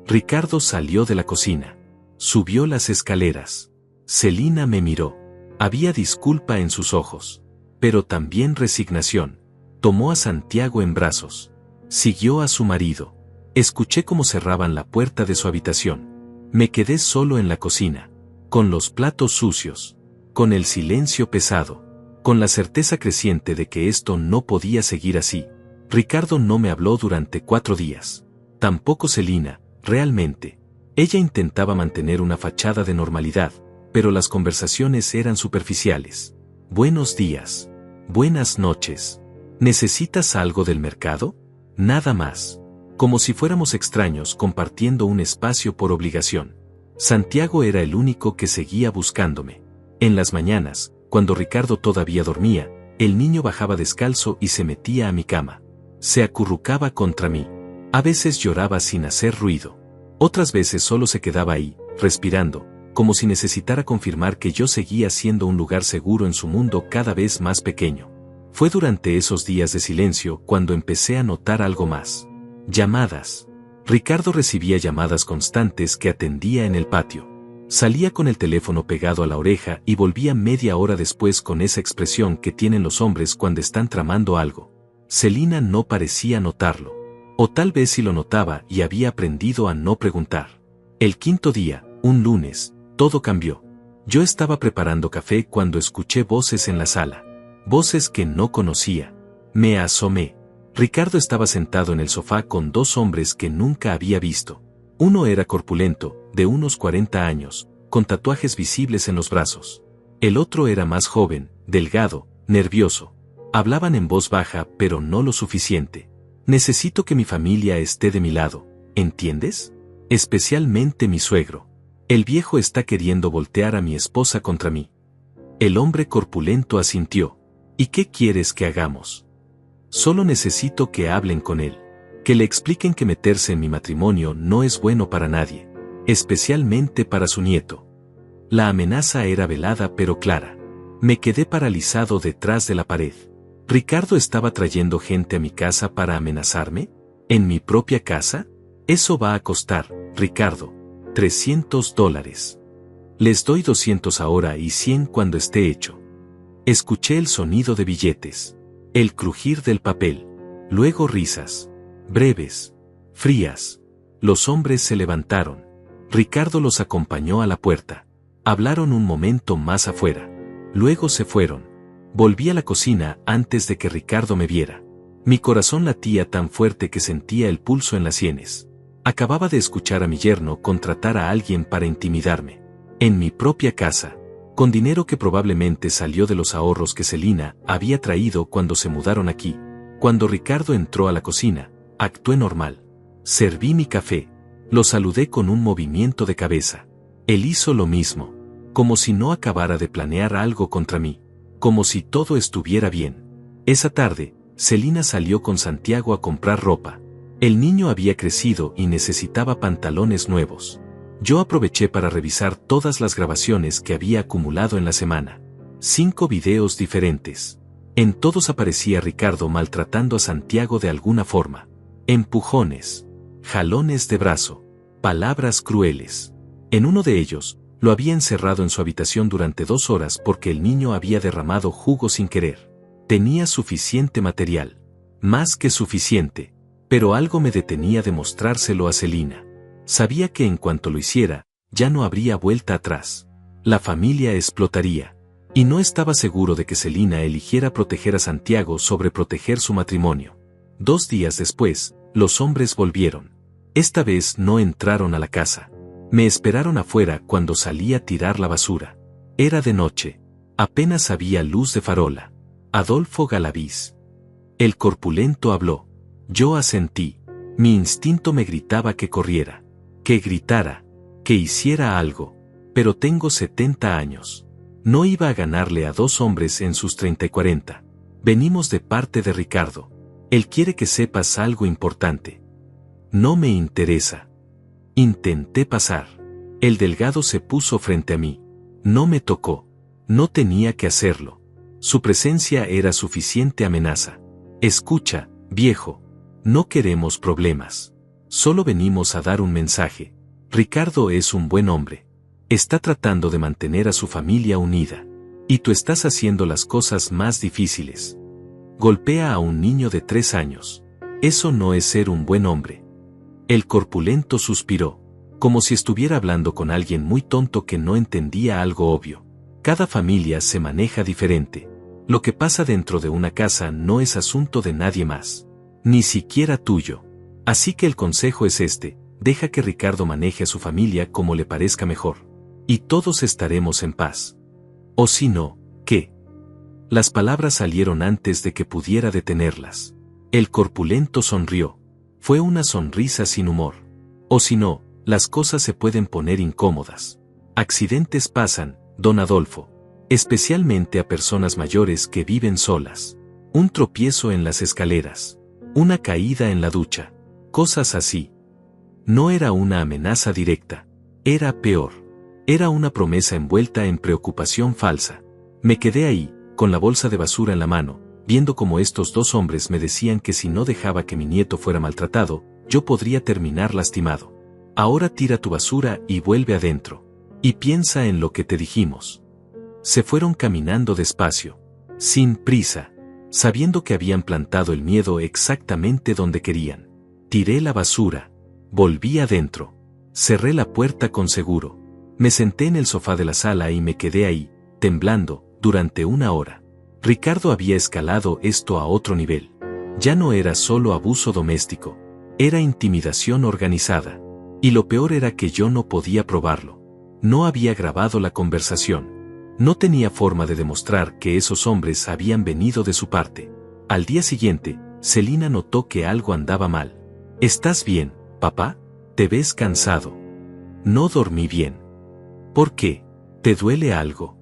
Ricardo salió de la cocina. Subió las escaleras. Celina me miró. Había disculpa en sus ojos, pero también resignación. Tomó a Santiago en brazos. Siguió a su marido. Escuché cómo cerraban la puerta de su habitación. Me quedé solo en la cocina, con los platos sucios, con el silencio pesado, con la certeza creciente de que esto no podía seguir así. Ricardo no me habló durante 4 días. Tampoco Celina, realmente. Ella intentaba mantener una fachada de normalidad, pero las conversaciones eran superficiales. Buenos días. Buenas noches. ¿Necesitas algo del mercado? Nada más. Como si fuéramos extraños compartiendo un espacio por obligación. Santiago era el único que seguía buscándome. En las mañanas, cuando Ricardo todavía dormía, el niño bajaba descalzo y se metía a mi cama. Se acurrucaba contra mí. A veces lloraba sin hacer ruido. Otras veces solo se quedaba ahí, respirando, como si necesitara confirmar que yo seguía siendo un lugar seguro en su mundo cada vez más pequeño. Fue durante esos días de silencio cuando empecé a notar algo más. Llamadas. Ricardo recibía llamadas constantes que atendía en el patio. Salía con el teléfono pegado a la oreja y volvía media hora después con esa expresión que tienen los hombres cuando están tramando algo. Celina no parecía notarlo. O tal vez sí lo notaba y había aprendido a no preguntar. El 5.º día, un lunes, todo cambió. Yo estaba preparando café cuando escuché voces en la sala. Voces que no conocía. Me asomé. Ricardo estaba sentado en el sofá con 2 hombres que nunca había visto. Uno era corpulento, de unos 40 años, con tatuajes visibles en los brazos. El otro era más joven, delgado, nervioso. Hablaban en voz baja, pero no lo suficiente. Necesito que mi familia esté de mi lado, ¿entiendes? Especialmente mi suegro. El viejo está queriendo voltear a mi esposa contra mí. El hombre corpulento asintió. ¿Y qué quieres que hagamos? Solo necesito que hablen con él. Que le expliquen que meterse en mi matrimonio no es bueno para nadie, especialmente para su nieto. La amenaza era velada pero clara. Me quedé paralizado detrás de la pared. ¿Ricardo estaba trayendo gente a mi casa para amenazarme? ¿En mi propia casa? Eso va a costar, Ricardo, $300. Les doy 200 ahora y 100 cuando esté hecho. Escuché el sonido de billetes, el crujir del papel, luego risas. Breves, frías. Los hombres se levantaron. Ricardo los acompañó a la puerta. Hablaron un momento más afuera. Luego se fueron. Volví a la cocina antes de que Ricardo me viera. Mi corazón latía tan fuerte que sentía el pulso en las sienes. Acababa de escuchar a mi yerno contratar a alguien para intimidarme. En mi propia casa, con dinero que probablemente salió de los ahorros que Celina había traído cuando se mudaron aquí. Cuando Ricardo entró a la cocina, actué normal. Serví mi café. Lo saludé con un movimiento de cabeza. Él hizo lo mismo, como si no acabara de planear algo contra mí, como si todo estuviera bien. Esa tarde, Celina salió con Santiago a comprar ropa. El niño había crecido y necesitaba pantalones nuevos. Yo aproveché para revisar todas las grabaciones que había acumulado en la semana. 5 videos diferentes. En todos aparecía Ricardo maltratando a Santiago de alguna forma. Empujones, jalones de brazo, palabras crueles. En uno de ellos, lo había encerrado en su habitación durante 2 horas porque el niño había derramado jugo sin querer. Tenía suficiente material. Más que suficiente. Pero algo me detenía de mostrárselo a Celina. Sabía que en cuanto lo hiciera, ya no habría vuelta atrás. La familia explotaría. Y no estaba seguro de que Celina eligiera proteger a Santiago sobre proteger su matrimonio. 2 días después, los hombres volvieron. Esta vez no entraron a la casa. Me esperaron afuera cuando salí a tirar la basura. Era de noche. Apenas había luz de farola. Adolfo Galaviz. El corpulento habló. Yo asentí. Mi instinto me gritaba que corriera, que gritara, que hiciera algo. Pero tengo 70 años. No iba a ganarle a dos hombres en sus 30 y 40. Venimos de parte de Ricardo. Él quiere que sepas algo importante. No me interesa. Intenté pasar. El delgado se puso frente a mí. No me tocó. No tenía que hacerlo. Su presencia era suficiente amenaza. Escucha, viejo. No queremos problemas. Solo venimos a dar un mensaje. Ricardo es un buen hombre. Está tratando de mantener a su familia unida. Y tú estás haciendo las cosas más difíciles. Golpea a un niño de 3 años. Eso no es ser un buen hombre. El corpulento suspiró, como si estuviera hablando con alguien muy tonto que no entendía algo obvio. Cada familia se maneja diferente. Lo que pasa dentro de una casa no es asunto de nadie más. Ni siquiera tuyo. Así que el consejo es este: deja que Ricardo maneje a su familia como le parezca mejor. Y todos estaremos en paz. O si no, ¿qué? Las palabras salieron antes de que pudiera detenerlas. El corpulento sonrió. Fue una sonrisa sin humor. O si no, las cosas se pueden poner incómodas. Accidentes pasan, don Adolfo. Especialmente a personas mayores que viven solas. Un tropiezo en las escaleras. Una caída en la ducha. Cosas así. No era una amenaza directa. Era peor. Era una promesa envuelta en preocupación falsa. Me quedé ahí, con la bolsa de basura en la mano, viendo cómo estos dos hombres me decían que si no dejaba que mi nieto fuera maltratado, yo podría terminar lastimado. Ahora tira tu basura y vuelve adentro. Y piensa en lo que te dijimos. Se fueron caminando despacio, sin prisa, sabiendo que habían plantado el miedo exactamente donde querían. Tiré la basura, volví adentro, cerré la puerta con seguro, me senté en el sofá de la sala y me quedé ahí, temblando, durante 1 hora. Ricardo había escalado esto a otro nivel. Ya no era solo abuso doméstico, era intimidación organizada. Y lo peor era que yo no podía probarlo. No había grabado la conversación. No tenía forma de demostrar que esos hombres habían venido de su parte. Al día siguiente, Celina notó que algo andaba mal. ¿Estás bien, papá? Te ves cansado. No dormí bien. ¿Por qué? ¿Te duele algo?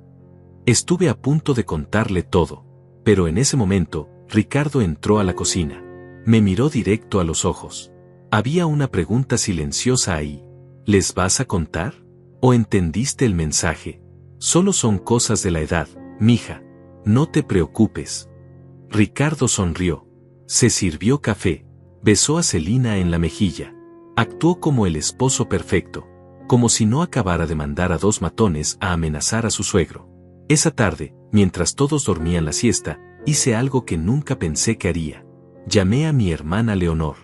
Estuve a punto de contarle todo, pero en ese momento, Ricardo entró a la cocina. Me miró directo a los ojos. Había una pregunta silenciosa ahí. ¿Les vas a contar? ¿O entendiste el mensaje? Solo son cosas de la edad, mija. No te preocupes. Ricardo sonrió. Se sirvió café. Besó a Celina en la mejilla. Actuó como el esposo perfecto. Como si no acabara de mandar a 2 matones a amenazar a su suegro. Esa tarde, mientras todos dormían la siesta, hice algo que nunca pensé que haría. Llamé a mi hermana Leonor.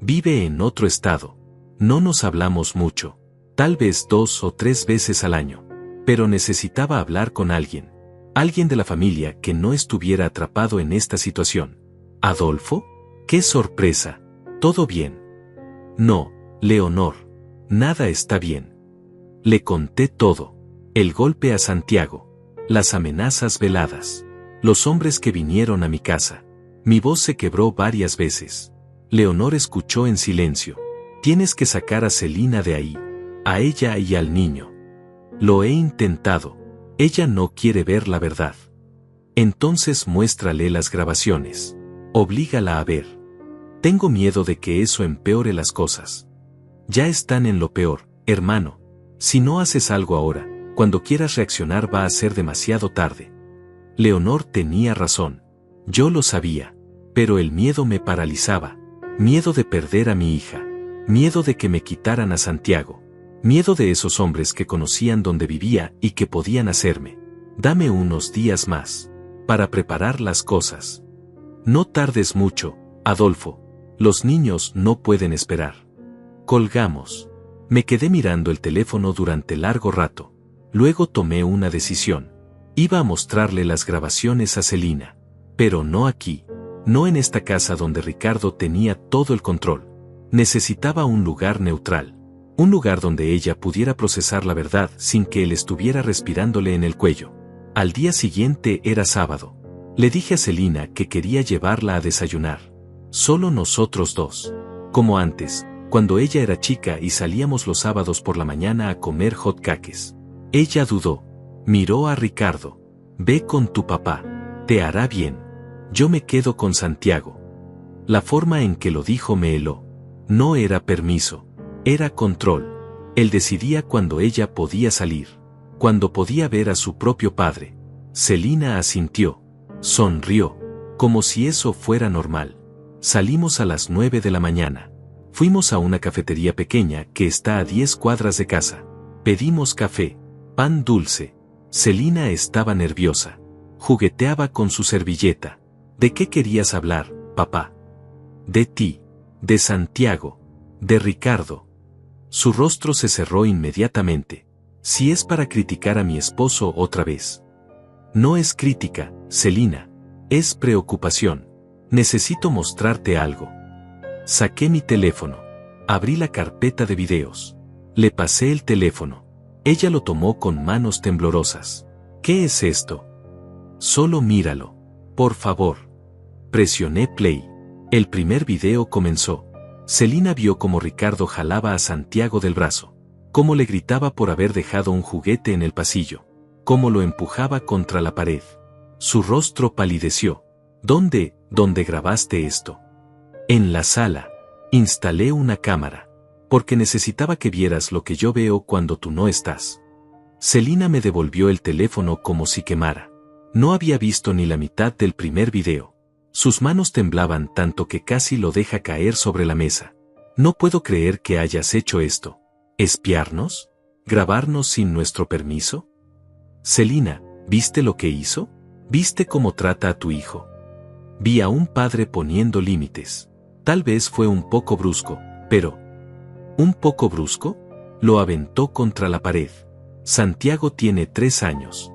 Vive en otro estado. No nos hablamos mucho. Tal vez 2 o 3 veces al año. Pero necesitaba hablar con alguien. Alguien de la familia que no estuviera atrapado en esta situación. ¿Adolfo? ¡Qué sorpresa! ¿Todo bien? No, Leonor. Nada está bien. Le conté todo. El golpe a Santiago. Las amenazas veladas. Los hombres que vinieron a mi casa. Mi voz se quebró varias veces. Leonor escuchó en silencio. Tienes que sacar a Celina de ahí. A ella y al niño. Lo he intentado. Ella no quiere ver la verdad. Entonces muéstrale las grabaciones. Oblígala a ver. Tengo miedo de que eso empeore las cosas. Ya están en lo peor, hermano. Si no haces algo ahora, cuando quieras reaccionar va a ser demasiado tarde. Leonor tenía razón. Yo lo sabía. Pero el miedo me paralizaba. Miedo de perder a mi hija. Miedo de que me quitaran a Santiago. Miedo de esos hombres que conocían dónde vivía y que podían hacerme. Dame unos días más. Para preparar las cosas. No tardes mucho, Adolfo. Los niños no pueden esperar. Colgamos. Me quedé mirando el teléfono durante largo rato. Luego tomé una decisión. Iba a mostrarle las grabaciones a Celina. Pero no aquí. No en esta casa donde Ricardo tenía todo el control. Necesitaba un lugar neutral. Un lugar donde ella pudiera procesar la verdad sin que él estuviera respirándole en el cuello. Al día siguiente era sábado. Le dije a Celina que quería llevarla a desayunar. Solo nosotros dos. Como antes, cuando ella era chica y salíamos los sábados por la mañana a comer hot cakes. Ella dudó. Miró a Ricardo. Ve con tu papá. Te hará bien. Yo me quedo con Santiago. La forma en que lo dijo me heló. No era permiso. Era control. Él decidía cuándo ella podía salir. Cuando podía ver a su propio padre. Celina asintió. Sonrió. Como si eso fuera normal. Salimos a las 9 de la mañana. Fuimos a una cafetería pequeña que está a 10 cuadras de casa. Pedimos café, pan dulce. Celina estaba nerviosa. Jugueteaba con su servilleta. ¿De qué querías hablar, papá? De ti. De Santiago. De Ricardo. Su rostro se cerró inmediatamente. Si es para criticar a mi esposo otra vez. No es crítica, Celina. Es preocupación. Necesito mostrarte algo. Saqué mi teléfono. Abrí la carpeta de videos. Le pasé el teléfono. Ella lo tomó con manos temblorosas. ¿Qué es esto? Solo míralo. Por favor. Presioné play. El primer video comenzó. Celina vio cómo Ricardo jalaba a Santiago del brazo. Cómo le gritaba por haber dejado un juguete en el pasillo. Cómo lo empujaba contra la pared. Su rostro palideció. ¿Dónde grabaste esto? En la sala. Instalé una cámara. Porque necesitaba que vieras lo que yo veo cuando tú no estás. Celina me devolvió el teléfono como si quemara. No había visto ni la mitad del primer video. Sus manos temblaban tanto que casi lo deja caer sobre la mesa. No puedo creer que hayas hecho esto. ¿Espiarnos? ¿Grabarnos sin nuestro permiso? Celina, ¿viste lo que hizo? ¿Viste cómo trata a tu hijo? Vi a un padre poniendo límites. Tal vez fue un poco brusco, pero... ¿Un poco brusco? Lo aventó contra la pared. Santiago tiene 3 años.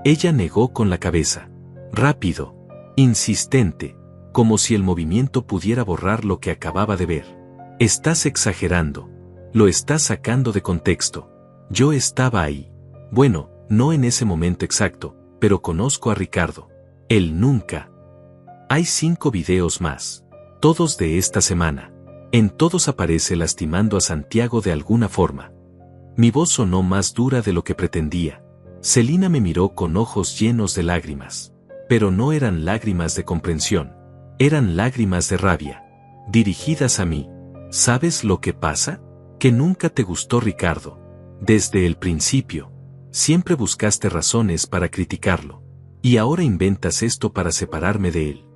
Ella negó con la cabeza. Rápido. Insistente, como si el movimiento pudiera borrar lo que acababa de ver. Estás exagerando. Lo estás sacando de contexto. Yo estaba ahí. Bueno, no en ese momento exacto, pero conozco a Ricardo. Él nunca. Hay 5 videos más. Todos de esta semana. En todos aparece lastimando a Santiago de alguna forma. Mi voz sonó más dura de lo que pretendía. Celina me miró con ojos llenos de lágrimas. Pero no eran lágrimas de comprensión. Eran lágrimas de rabia. Dirigidas a mí. ¿Sabes lo que pasa? Que nunca te gustó Ricardo. Desde el principio. Siempre buscaste razones para criticarlo. Y ahora inventas esto para separarme de él.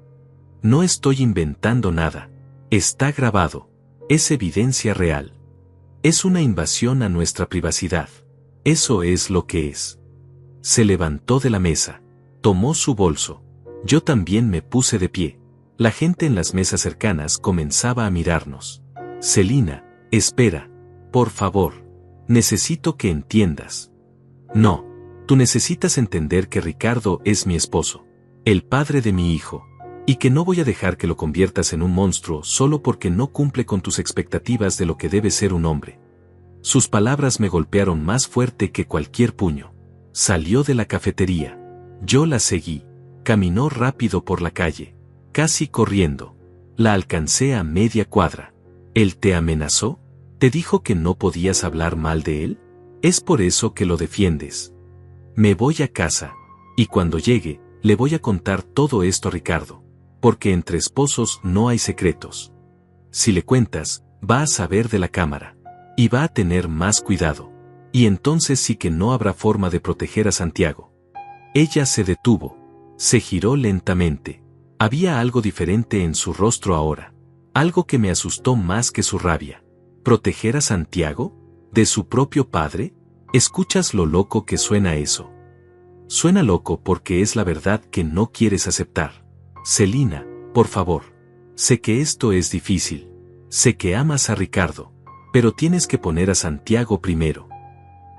No estoy inventando nada. Está grabado. Es evidencia real. Es una invasión a nuestra privacidad. Eso es lo que es. Se levantó de la mesa. Tomó su bolso. Yo también me puse de pie. La gente en las mesas cercanas comenzaba a mirarnos. Celina, espera. Por favor. Necesito que entiendas. No. Tú necesitas entender que Ricardo es mi esposo. El padre de mi hijo. Y que no voy a dejar que lo conviertas en un monstruo solo porque no cumple con tus expectativas de lo que debe ser un hombre. Sus palabras me golpearon más fuerte que cualquier puño. Salió de la cafetería. Yo la seguí. Caminó rápido por la calle. Casi corriendo. La alcancé a media cuadra. ¿Él te amenazó? ¿Te dijo que no podías hablar mal de él? Es por eso que lo defiendes. Me voy a casa. Y cuando llegue, le voy a contar todo esto a Ricardo. Porque entre esposos no hay secretos. Si le cuentas, va a saber de la cámara. Y va a tener más cuidado. Y entonces sí que no habrá forma de proteger a Santiago. Ella se detuvo. Se giró lentamente. Había algo diferente en su rostro ahora. Algo que me asustó más que su rabia. ¿Proteger a Santiago? ¿De su propio padre? ¿Escuchas lo loco que suena eso? Suena loco porque es la verdad que no quieres aceptar. Celina, por favor. Sé que esto es difícil. Sé que amas a Ricardo. Pero tienes que poner a Santiago primero.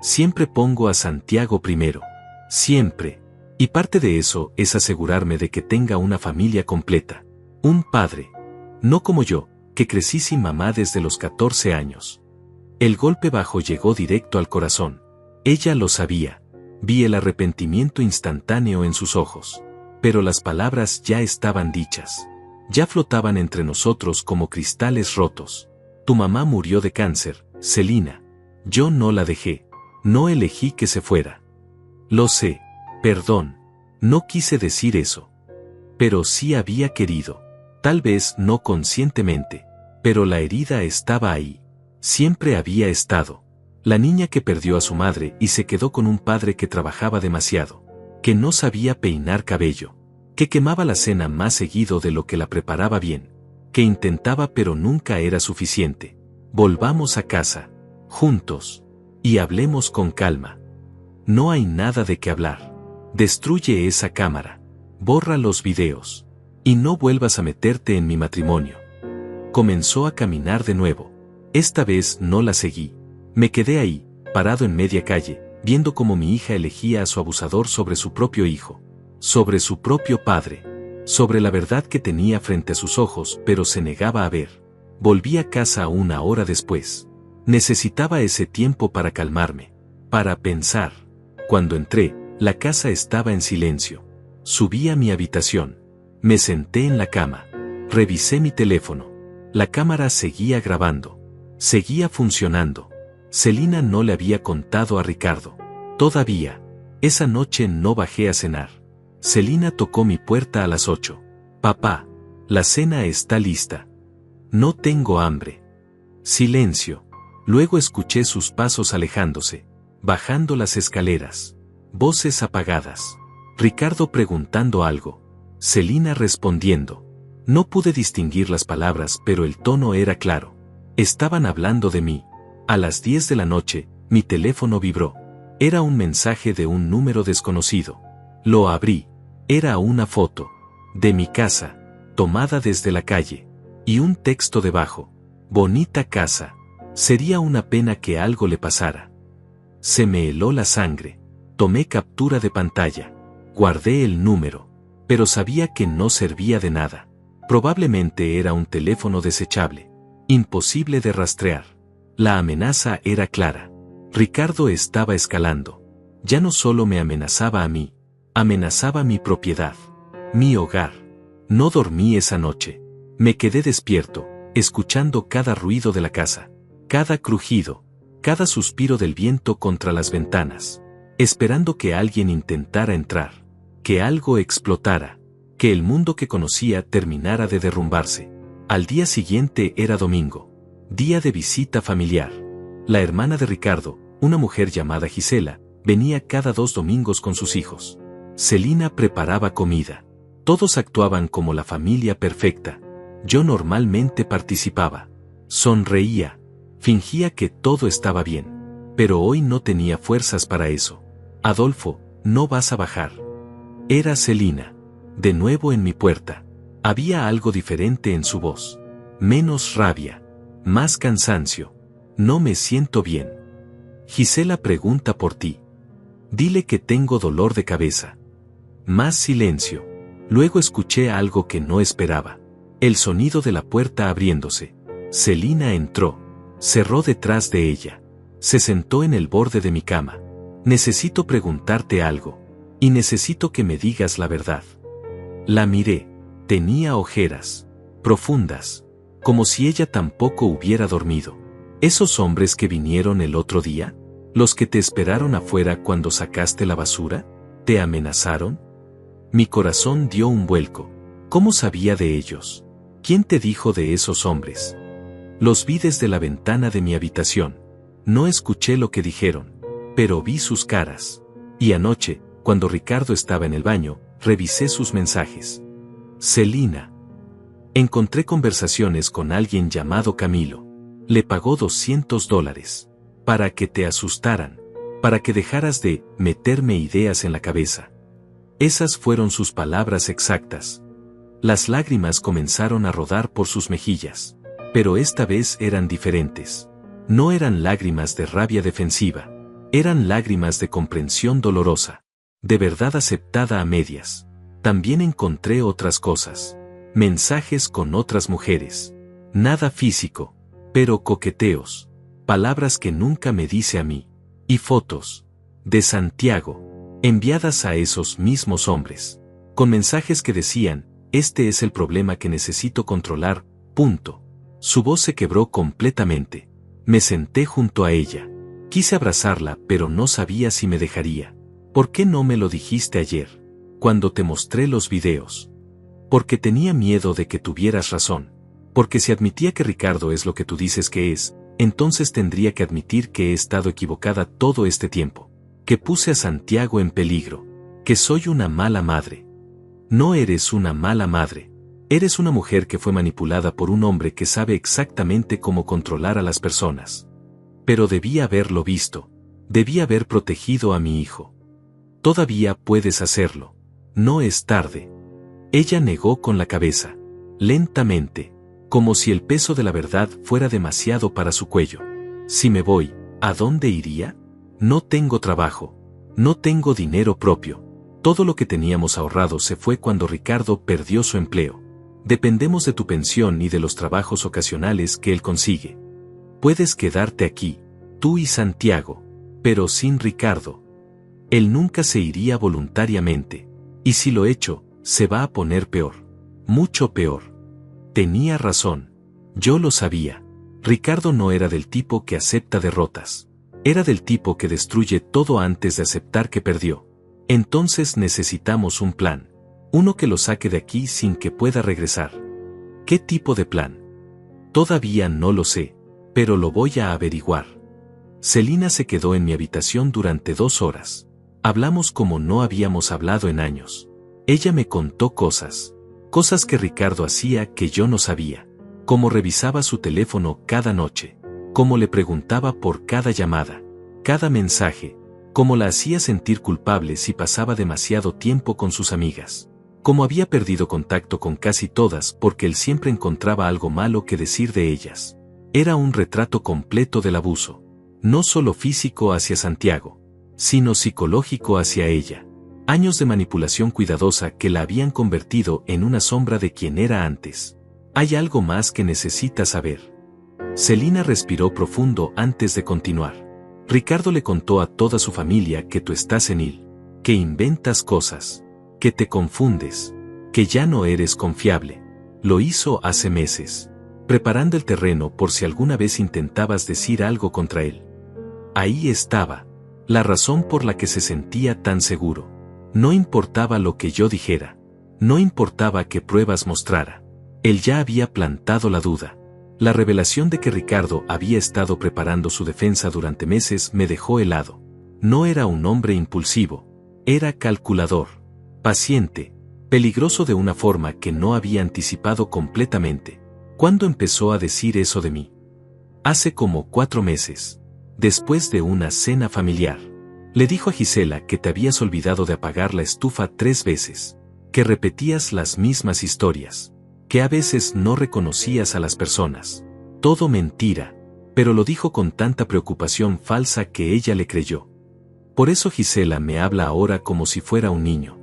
Siempre pongo a Santiago primero. Siempre. Y parte de eso es asegurarme de que tenga una familia completa. Un padre. No como yo, que crecí sin mamá desde los 14 años. El golpe bajo llegó directo al corazón. Ella lo sabía. Vi el arrepentimiento instantáneo en sus ojos. Pero las palabras ya estaban dichas. Ya flotaban entre nosotros como cristales rotos. Tu mamá murió de cáncer, Celina. Yo no la dejé. No elegí que se fuera. Lo sé. Perdón. No quise decir eso. Pero sí había querido. Tal vez no conscientemente. Pero la herida estaba ahí. Siempre había estado. La niña que perdió a su madre y se quedó con un padre que trabajaba demasiado. Que no sabía peinar cabello. Que quemaba la cena más seguido de lo que la preparaba bien. Que intentaba pero nunca era suficiente. Volvamos a casa. Juntos. Y hablemos con calma. No hay nada de qué hablar. Destruye esa cámara. Borra los videos. Y no vuelvas a meterte en mi matrimonio. Comenzó a caminar de nuevo. Esta vez no la seguí. Me quedé ahí, parado en media calle, viendo cómo mi hija elegía a su abusador sobre su propio hijo. Sobre su propio padre. Sobre la verdad que tenía frente a sus ojos, pero se negaba a ver. Volví a casa 1 hora después. Necesitaba ese tiempo para calmarme. Para pensar. Cuando entré, la casa estaba en silencio. Subí a mi habitación. Me senté en la cama. Revisé mi teléfono. La cámara seguía grabando. Seguía funcionando. Celina no le había contado a Ricardo. Todavía. Esa noche no bajé a cenar. Celina tocó mi puerta a las 8. Papá, la cena está lista. No tengo hambre. Silencio. Luego escuché sus pasos alejándose, bajando las escaleras. Voces apagadas. Ricardo preguntando algo. Celina respondiendo. No pude distinguir las palabras, pero el tono era claro. Estaban hablando de mí. A las 10 de la noche, mi teléfono vibró. Era un mensaje de un número desconocido. Lo abrí. Era una foto. De mi casa. Tomada desde la calle. Y un texto debajo. Bonita casa. Sería una pena que algo le pasara. Se me heló la sangre. Tomé captura de pantalla. Guardé el número. Pero sabía que no servía de nada. Probablemente era un teléfono desechable. Imposible de rastrear. La amenaza era clara. Ricardo estaba escalando. Ya no solo me amenazaba a mí. Amenazaba mi propiedad. Mi hogar. No dormí esa noche. Me quedé despierto, escuchando cada ruido de la casa. Cada crujido. Cada suspiro del viento contra las ventanas. Esperando que alguien intentara entrar. Que algo explotara. Que el mundo que conocía terminara de derrumbarse. Al día siguiente era domingo. Día de visita familiar. La hermana de Ricardo, una mujer llamada Gisela, venía cada 2 domingos con sus hijos. Celina preparaba comida. Todos actuaban como la familia perfecta. Yo normalmente participaba. Sonreía. Fingía que todo estaba bien. Pero hoy no tenía fuerzas para eso. Adolfo, no vas a bajar. Era Celina. De nuevo en mi puerta. Había algo diferente en su voz. Menos rabia. Más cansancio. No me siento bien. Gisela pregunta por ti. Dile que tengo dolor de cabeza. Más silencio. Luego escuché algo que no esperaba. El sonido de la puerta abriéndose. Celina entró. Cerró detrás de ella. Se sentó en el borde de mi cama. Necesito preguntarte algo. Y necesito que me digas la verdad. La miré. Tenía ojeras. Profundas. Como si ella tampoco hubiera dormido. ¿Esos hombres que vinieron el otro día? ¿Los que te esperaron afuera cuando sacaste la basura? ¿Te amenazaron? Mi corazón dio un vuelco. ¿Cómo sabía de ellos? ¿Quién te dijo de esos hombres? Los vi desde la ventana de mi habitación. No escuché lo que dijeron. Pero vi sus caras. Y anoche, cuando Ricardo estaba en el baño, revisé sus mensajes. Celina. Encontré conversaciones con alguien llamado Camilo. Le pagó $200. Para que te asustaran. Para que dejaras de meterme ideas en la cabeza. Esas fueron sus palabras exactas. Las lágrimas comenzaron a rodar por sus mejillas. Pero esta vez eran diferentes. No eran lágrimas de rabia defensiva. Eran lágrimas de comprensión dolorosa. De verdad aceptada a medias. También encontré otras cosas. Mensajes con otras mujeres. Nada físico, pero coqueteos, palabras que nunca me dice a mí, y fotos de Santiago, enviadas a esos mismos hombres, con mensajes que decían, este es el problema que necesito controlar, punto. Su voz se quebró completamente. Me senté junto a ella. Quise abrazarla, pero no sabía si me dejaría. ¿Por qué no me lo dijiste ayer, cuando te mostré los videos? Porque tenía miedo de que tuvieras razón. Porque si admitía que Ricardo es lo que tú dices que es, entonces tendría que admitir que he estado equivocada todo este tiempo. Que puse a Santiago en peligro. Que soy una mala madre. No eres una mala madre. Eres una mujer que fue manipulada por un hombre que sabe exactamente cómo controlar a las personas. Pero debía haberlo visto. Debía haber protegido a mi hijo. Todavía puedes hacerlo. No es tarde. Ella negó con la cabeza. Lentamente. Como si el peso de la verdad fuera demasiado para su cuello. Si me voy, ¿a dónde iría? No tengo trabajo. No tengo dinero propio. Todo lo que teníamos ahorrado se fue cuando Ricardo perdió su empleo. Dependemos de tu pensión y de los trabajos ocasionales que él consigue. Puedes quedarte aquí, tú y Santiago, pero sin Ricardo. Él nunca se iría voluntariamente. Y si lo echo, se va a poner peor. Mucho peor. Tenía razón. Yo lo sabía. Ricardo no era del tipo que acepta derrotas. Era del tipo que destruye todo antes de aceptar que perdió. Entonces necesitamos un plan. Uno que lo saque de aquí sin que pueda regresar. ¿Qué tipo de plan? Todavía no lo sé, pero lo voy a averiguar. Celina se quedó en mi habitación durante 2 horas. Hablamos como no habíamos hablado en años. Ella me contó cosas que Ricardo hacía que yo no sabía. Cómo revisaba su teléfono cada noche. Cómo le preguntaba por cada llamada, cada mensaje. Cómo la hacía sentir culpable si pasaba demasiado tiempo con sus amigas. Cómo había perdido contacto con casi todas porque él siempre encontraba algo malo que decir de ellas. Era un retrato completo del abuso. No solo físico hacia Santiago, sino psicológico hacia ella. Años de manipulación cuidadosa que la habían convertido en una sombra de quien era antes. Hay algo más que necesitas saber. Celina respiró profundo antes de continuar. Ricardo le contó a toda su familia que tú estás senil, que inventas cosas, que te confundes, que ya no eres confiable. Lo hizo hace meses, preparando el terreno por si alguna vez intentabas decir algo contra él. Ahí estaba, la razón por la que se sentía tan seguro. No importaba lo que yo dijera, no importaba qué pruebas mostrara. Él ya había plantado la duda. La revelación de que Ricardo había estado preparando su defensa durante meses me dejó helado. No era un hombre impulsivo, era calculador, paciente, peligroso de una forma que no había anticipado completamente. ¿Cuándo empezó a decir eso de mí? Hace como 4 meses, después de una cena familiar. Le dijo a Gisela que te habías olvidado de apagar la estufa 3 veces, que repetías las mismas historias, que a veces no reconocías a las personas. Todo mentira, pero lo dijo con tanta preocupación falsa que ella le creyó. Por eso Gisela me habla ahora como si fuera un niño.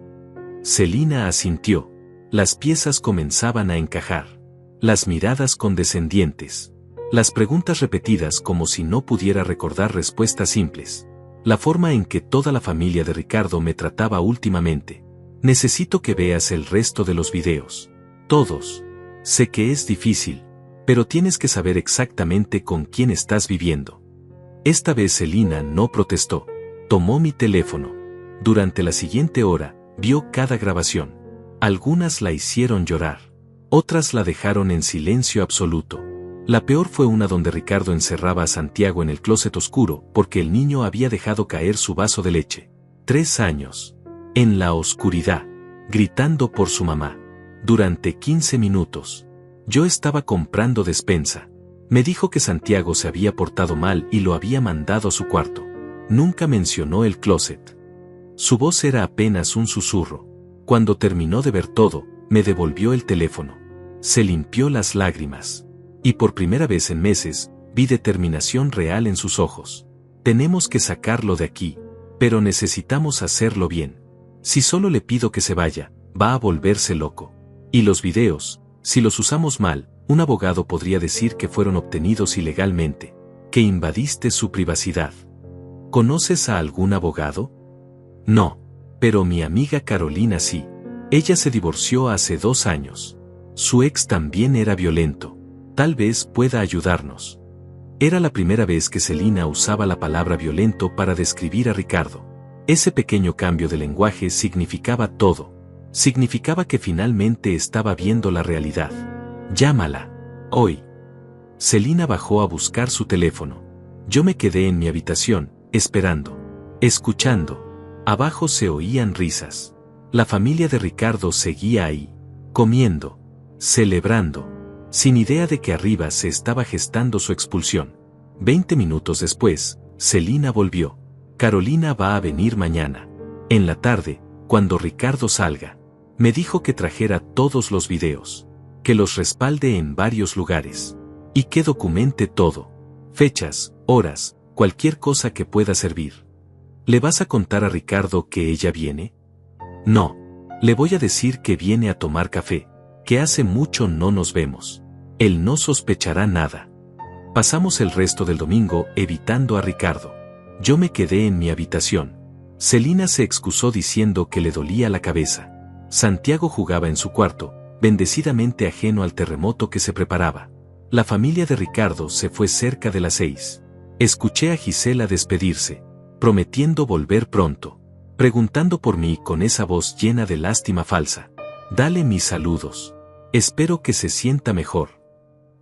Celina asintió. Las piezas comenzaban a encajar. Las miradas condescendientes. Las preguntas repetidas como si no pudiera recordar respuestas simples. La forma en que toda la familia de Ricardo me trataba últimamente. Necesito que veas el resto de los videos. Todos. Sé que es difícil, pero tienes que saber exactamente con quién estás viviendo. Esta vez Celina no protestó. Tomó mi teléfono. Durante la siguiente hora, vio cada grabación. Algunas la hicieron llorar. Otras la dejaron en silencio absoluto. La peor fue una donde Ricardo encerraba a Santiago en el closet oscuro porque el niño había dejado caer su vaso de leche. 3 años. En la oscuridad. Gritando por su mamá. Durante 15 minutos. Yo estaba comprando despensa. Me dijo que Santiago se había portado mal y lo había mandado a su cuarto. Nunca mencionó el closet. Su voz era apenas un susurro. Cuando terminó de ver todo, me devolvió el teléfono. Se limpió las lágrimas. Y por primera vez en meses, vi determinación real en sus ojos. Tenemos que sacarlo de aquí, pero necesitamos hacerlo bien. Si solo le pido que se vaya, va a volverse loco. Y los videos, si los usamos mal, un abogado podría decir que fueron obtenidos ilegalmente, que invadiste su privacidad. ¿Conoces a algún abogado? No, pero mi amiga Carolina sí. Ella se divorció hace 2 años. Su ex también era violento. Tal vez pueda ayudarnos. Era la primera vez que Celina usaba la palabra violento para describir a Ricardo. Ese pequeño cambio de lenguaje significaba todo. Significaba que finalmente estaba viendo la realidad. Llámala. Hoy. Celina bajó a buscar su teléfono. Yo me quedé en mi habitación, esperando. Escuchando. Abajo se oían risas. La familia de Ricardo seguía ahí. Comiendo. Celebrando. Sin idea de que arriba se estaba gestando su expulsión. 20 minutos después, Celina volvió. Carolina va a venir mañana. En la tarde, cuando Ricardo salga. Me dijo que trajera todos los videos. Que los respalde en varios lugares. Y que documente todo. Fechas, horas, cualquier cosa que pueda servir. ¿Le vas a contar a Ricardo que ella viene? No. Le voy a decir que viene a tomar café. Que hace mucho no nos vemos. Él no sospechará nada. Pasamos el resto del domingo evitando a Ricardo. Yo me quedé en mi habitación. Celina se excusó diciendo que le dolía la cabeza. Santiago jugaba en su cuarto, bendecidamente ajeno al terremoto que se preparaba. La familia de Ricardo se fue cerca de las 6. Escuché a Gisela despedirse, prometiendo volver pronto, preguntando por mí con esa voz llena de lástima falsa. Dale mis saludos. Espero que se sienta mejor.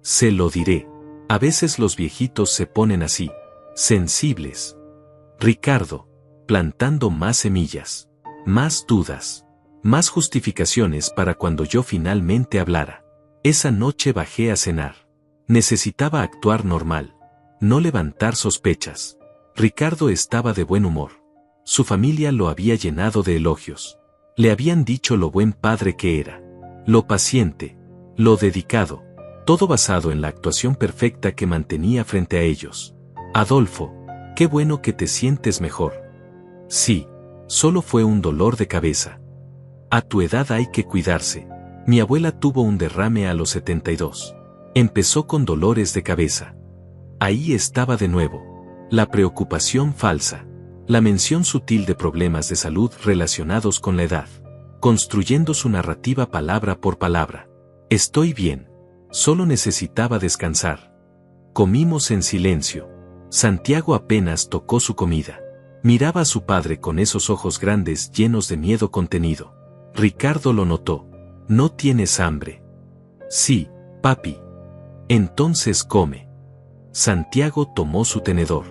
Se lo diré. A veces los viejitos se ponen así, sensibles. Ricardo, plantando más semillas, más dudas, más justificaciones para cuando yo finalmente hablara. Esa noche bajé a cenar. Necesitaba actuar normal, no levantar sospechas. Ricardo estaba de buen humor. Su familia lo había llenado de elogios. Le habían dicho lo buen padre que era, lo paciente, lo dedicado, todo basado en la actuación perfecta que mantenía frente a ellos. Adolfo, qué bueno que te sientes mejor. Sí, solo fue un dolor de cabeza. A tu edad hay que cuidarse. Mi abuela tuvo un derrame a los 72. Empezó con dolores de cabeza. Ahí estaba de nuevo. La preocupación falsa. La mención sutil de problemas de salud relacionados con la edad. Construyendo su narrativa palabra por palabra. Estoy bien. Solo necesitaba descansar. Comimos en silencio. Santiago apenas tocó su comida. Miraba a su padre con esos ojos grandes llenos de miedo contenido. Ricardo lo notó. ¿No tienes hambre? Sí, papi. Entonces come. Santiago tomó su tenedor.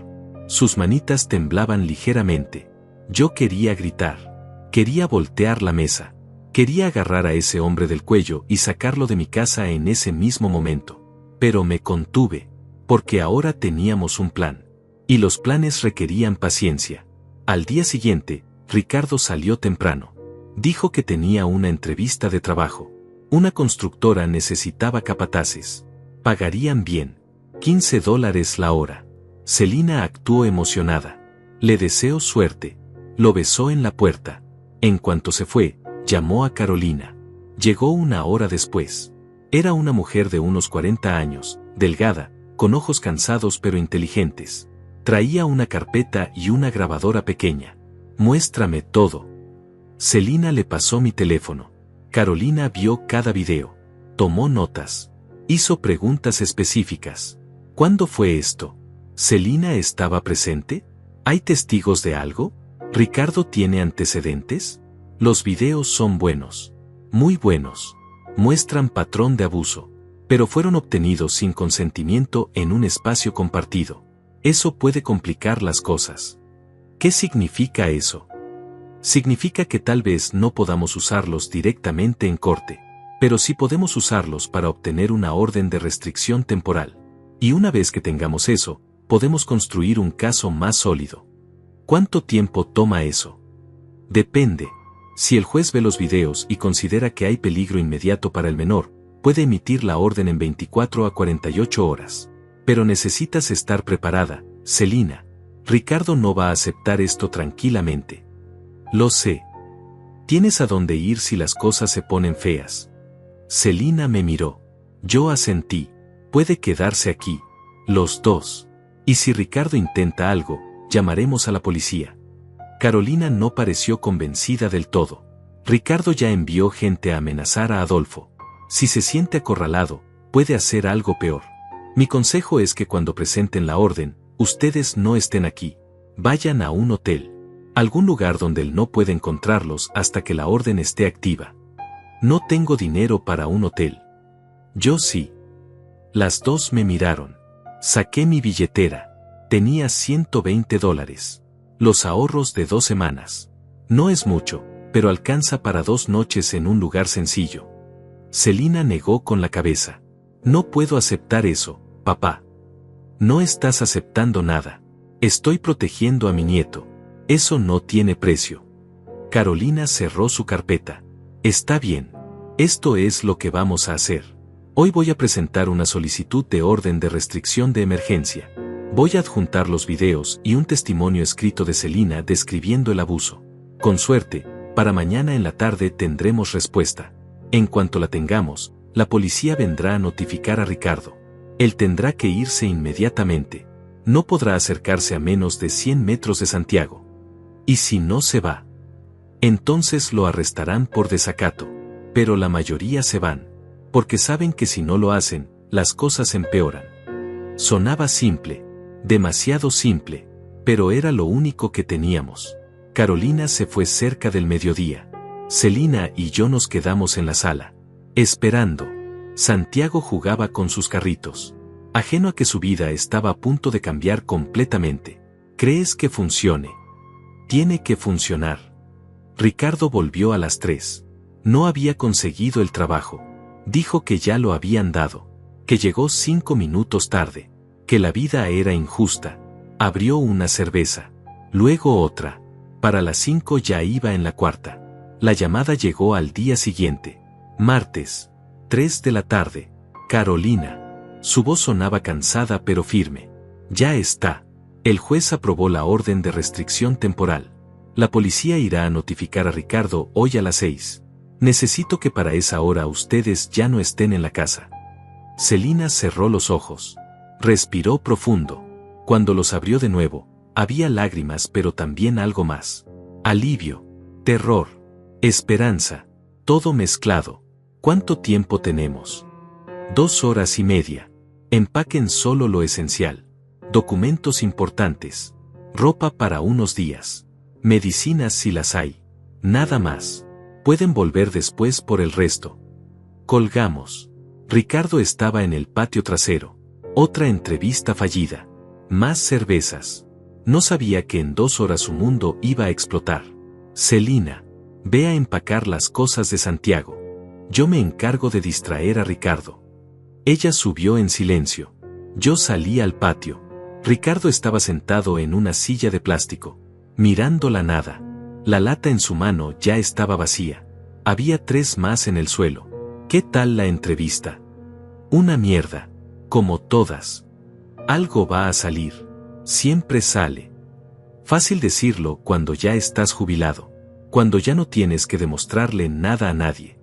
Sus manitas temblaban ligeramente. Yo quería gritar. Quería voltear la mesa. Quería agarrar a ese hombre del cuello y sacarlo de mi casa en ese mismo momento. Pero me contuve, porque ahora teníamos un plan. Y los planes requerían paciencia. Al día siguiente, Ricardo salió temprano. Dijo que tenía una entrevista de trabajo. Una constructora necesitaba capataces. Pagarían bien. $15 la hora. Celina actuó emocionada. Le deseo suerte. Lo besó en la puerta. En cuanto se fue, llamó a Carolina. Llegó 1 hora después. Era una mujer de unos 40 años, delgada, con ojos cansados pero inteligentes. Traía una carpeta y una grabadora pequeña. Muéstrame todo. Celina le pasó mi teléfono. Carolina vio cada video. Tomó notas. Hizo preguntas específicas. ¿Cuándo fue esto? ¿Celina estaba presente? ¿Hay testigos de algo? ¿Ricardo tiene antecedentes? Los videos son buenos. Muy buenos. Muestran patrón de abuso. Pero fueron obtenidos sin consentimiento en un espacio compartido. Eso puede complicar las cosas. ¿Qué significa eso? Significa que tal vez no podamos usarlos directamente en corte, pero sí podemos usarlos para obtener una orden de restricción temporal. Y una vez que tengamos eso, podemos construir un caso más sólido. ¿Cuánto tiempo toma eso? Depende. Si el juez ve los videos y considera que hay peligro inmediato para el menor, puede emitir la orden en 24 a 48 horas. Pero necesitas estar preparada, Celina. Ricardo no va a aceptar esto tranquilamente. Lo sé. Tienes a dónde ir si las cosas se ponen feas. Celina me miró. Yo asentí. Puede quedarse aquí. Los dos. Y si Ricardo intenta algo, llamaremos a la policía. Carolina no pareció convencida del todo. Ricardo ya envió gente a amenazar a Adolfo. Si se siente acorralado, puede hacer algo peor. Mi consejo es que cuando presenten la orden, ustedes no estén aquí. Vayan a un hotel. Algún lugar donde él no pueda encontrarlos hasta que la orden esté activa. No tengo dinero para un hotel. Yo sí. Las dos me miraron. Saqué mi billetera. Tenía $120. Los ahorros de 2 semanas. No es mucho, pero alcanza para 2 noches en un lugar sencillo. Celina negó con la cabeza. No puedo aceptar eso, papá. No estás aceptando nada. Estoy protegiendo a mi nieto. Eso no tiene precio. Carolina cerró su carpeta. Está bien. Esto es lo que vamos a hacer. Hoy voy a presentar una solicitud de orden de restricción de emergencia. Voy a adjuntar los videos y un testimonio escrito de Celina describiendo el abuso. Con suerte, para mañana en la tarde tendremos respuesta. En cuanto la tengamos, la policía vendrá a notificar a Ricardo. Él tendrá que irse inmediatamente. No podrá acercarse a menos de 100 metros de Santiago. ¿Y si no se va? Entonces lo arrestarán por desacato. Pero la mayoría se van. Porque saben que si no lo hacen, las cosas empeoran. Sonaba simple. Demasiado simple. Pero era lo único que teníamos. Carolina se fue cerca del mediodía. Celina y yo nos quedamos en la sala. Esperando. Santiago jugaba con sus carritos. Ajeno a que su vida estaba a punto de cambiar completamente. ¿Crees que funcione? Tiene que funcionar. Ricardo volvió a las 3. No había conseguido el trabajo. Dijo que ya lo habían dado. Que llegó 5 minutos tarde. Que la vida era injusta. Abrió una cerveza. Luego otra. Para las 5 ya iba en la cuarta. La llamada llegó al día siguiente. Martes. 3 de la tarde. Carolina. Su voz sonaba cansada pero firme. Ya está. El juez aprobó la orden de restricción temporal. La policía irá a notificar a Ricardo hoy a las 6. Necesito que para esa hora ustedes ya no estén en la casa. Celina cerró los ojos. Respiró profundo. Cuando los abrió de nuevo, había lágrimas pero también algo más. Alivio. Terror. Esperanza. Todo mezclado. ¿Cuánto tiempo tenemos? 2 horas y media. Empaquen solo lo esencial. Documentos importantes. Ropa para unos días. Medicinas si las hay. Nada más. Pueden volver después por el resto. Colgamos. Ricardo estaba en el patio trasero. Otra entrevista fallida. Más cervezas. No sabía que en 2 horas su mundo iba a explotar. Celina. Ve a empacar las cosas de Santiago. Yo me encargo de distraer a Ricardo. Ella subió en silencio. Yo salí al patio. Ricardo estaba sentado en una silla de plástico, mirando la nada. La lata en su mano ya estaba vacía. Había 3 más en el suelo. ¿Qué tal la entrevista? Una mierda. Como todas. Algo va a salir. Siempre sale. Fácil decirlo cuando ya estás jubilado. Cuando ya no tienes que demostrarle nada a nadie.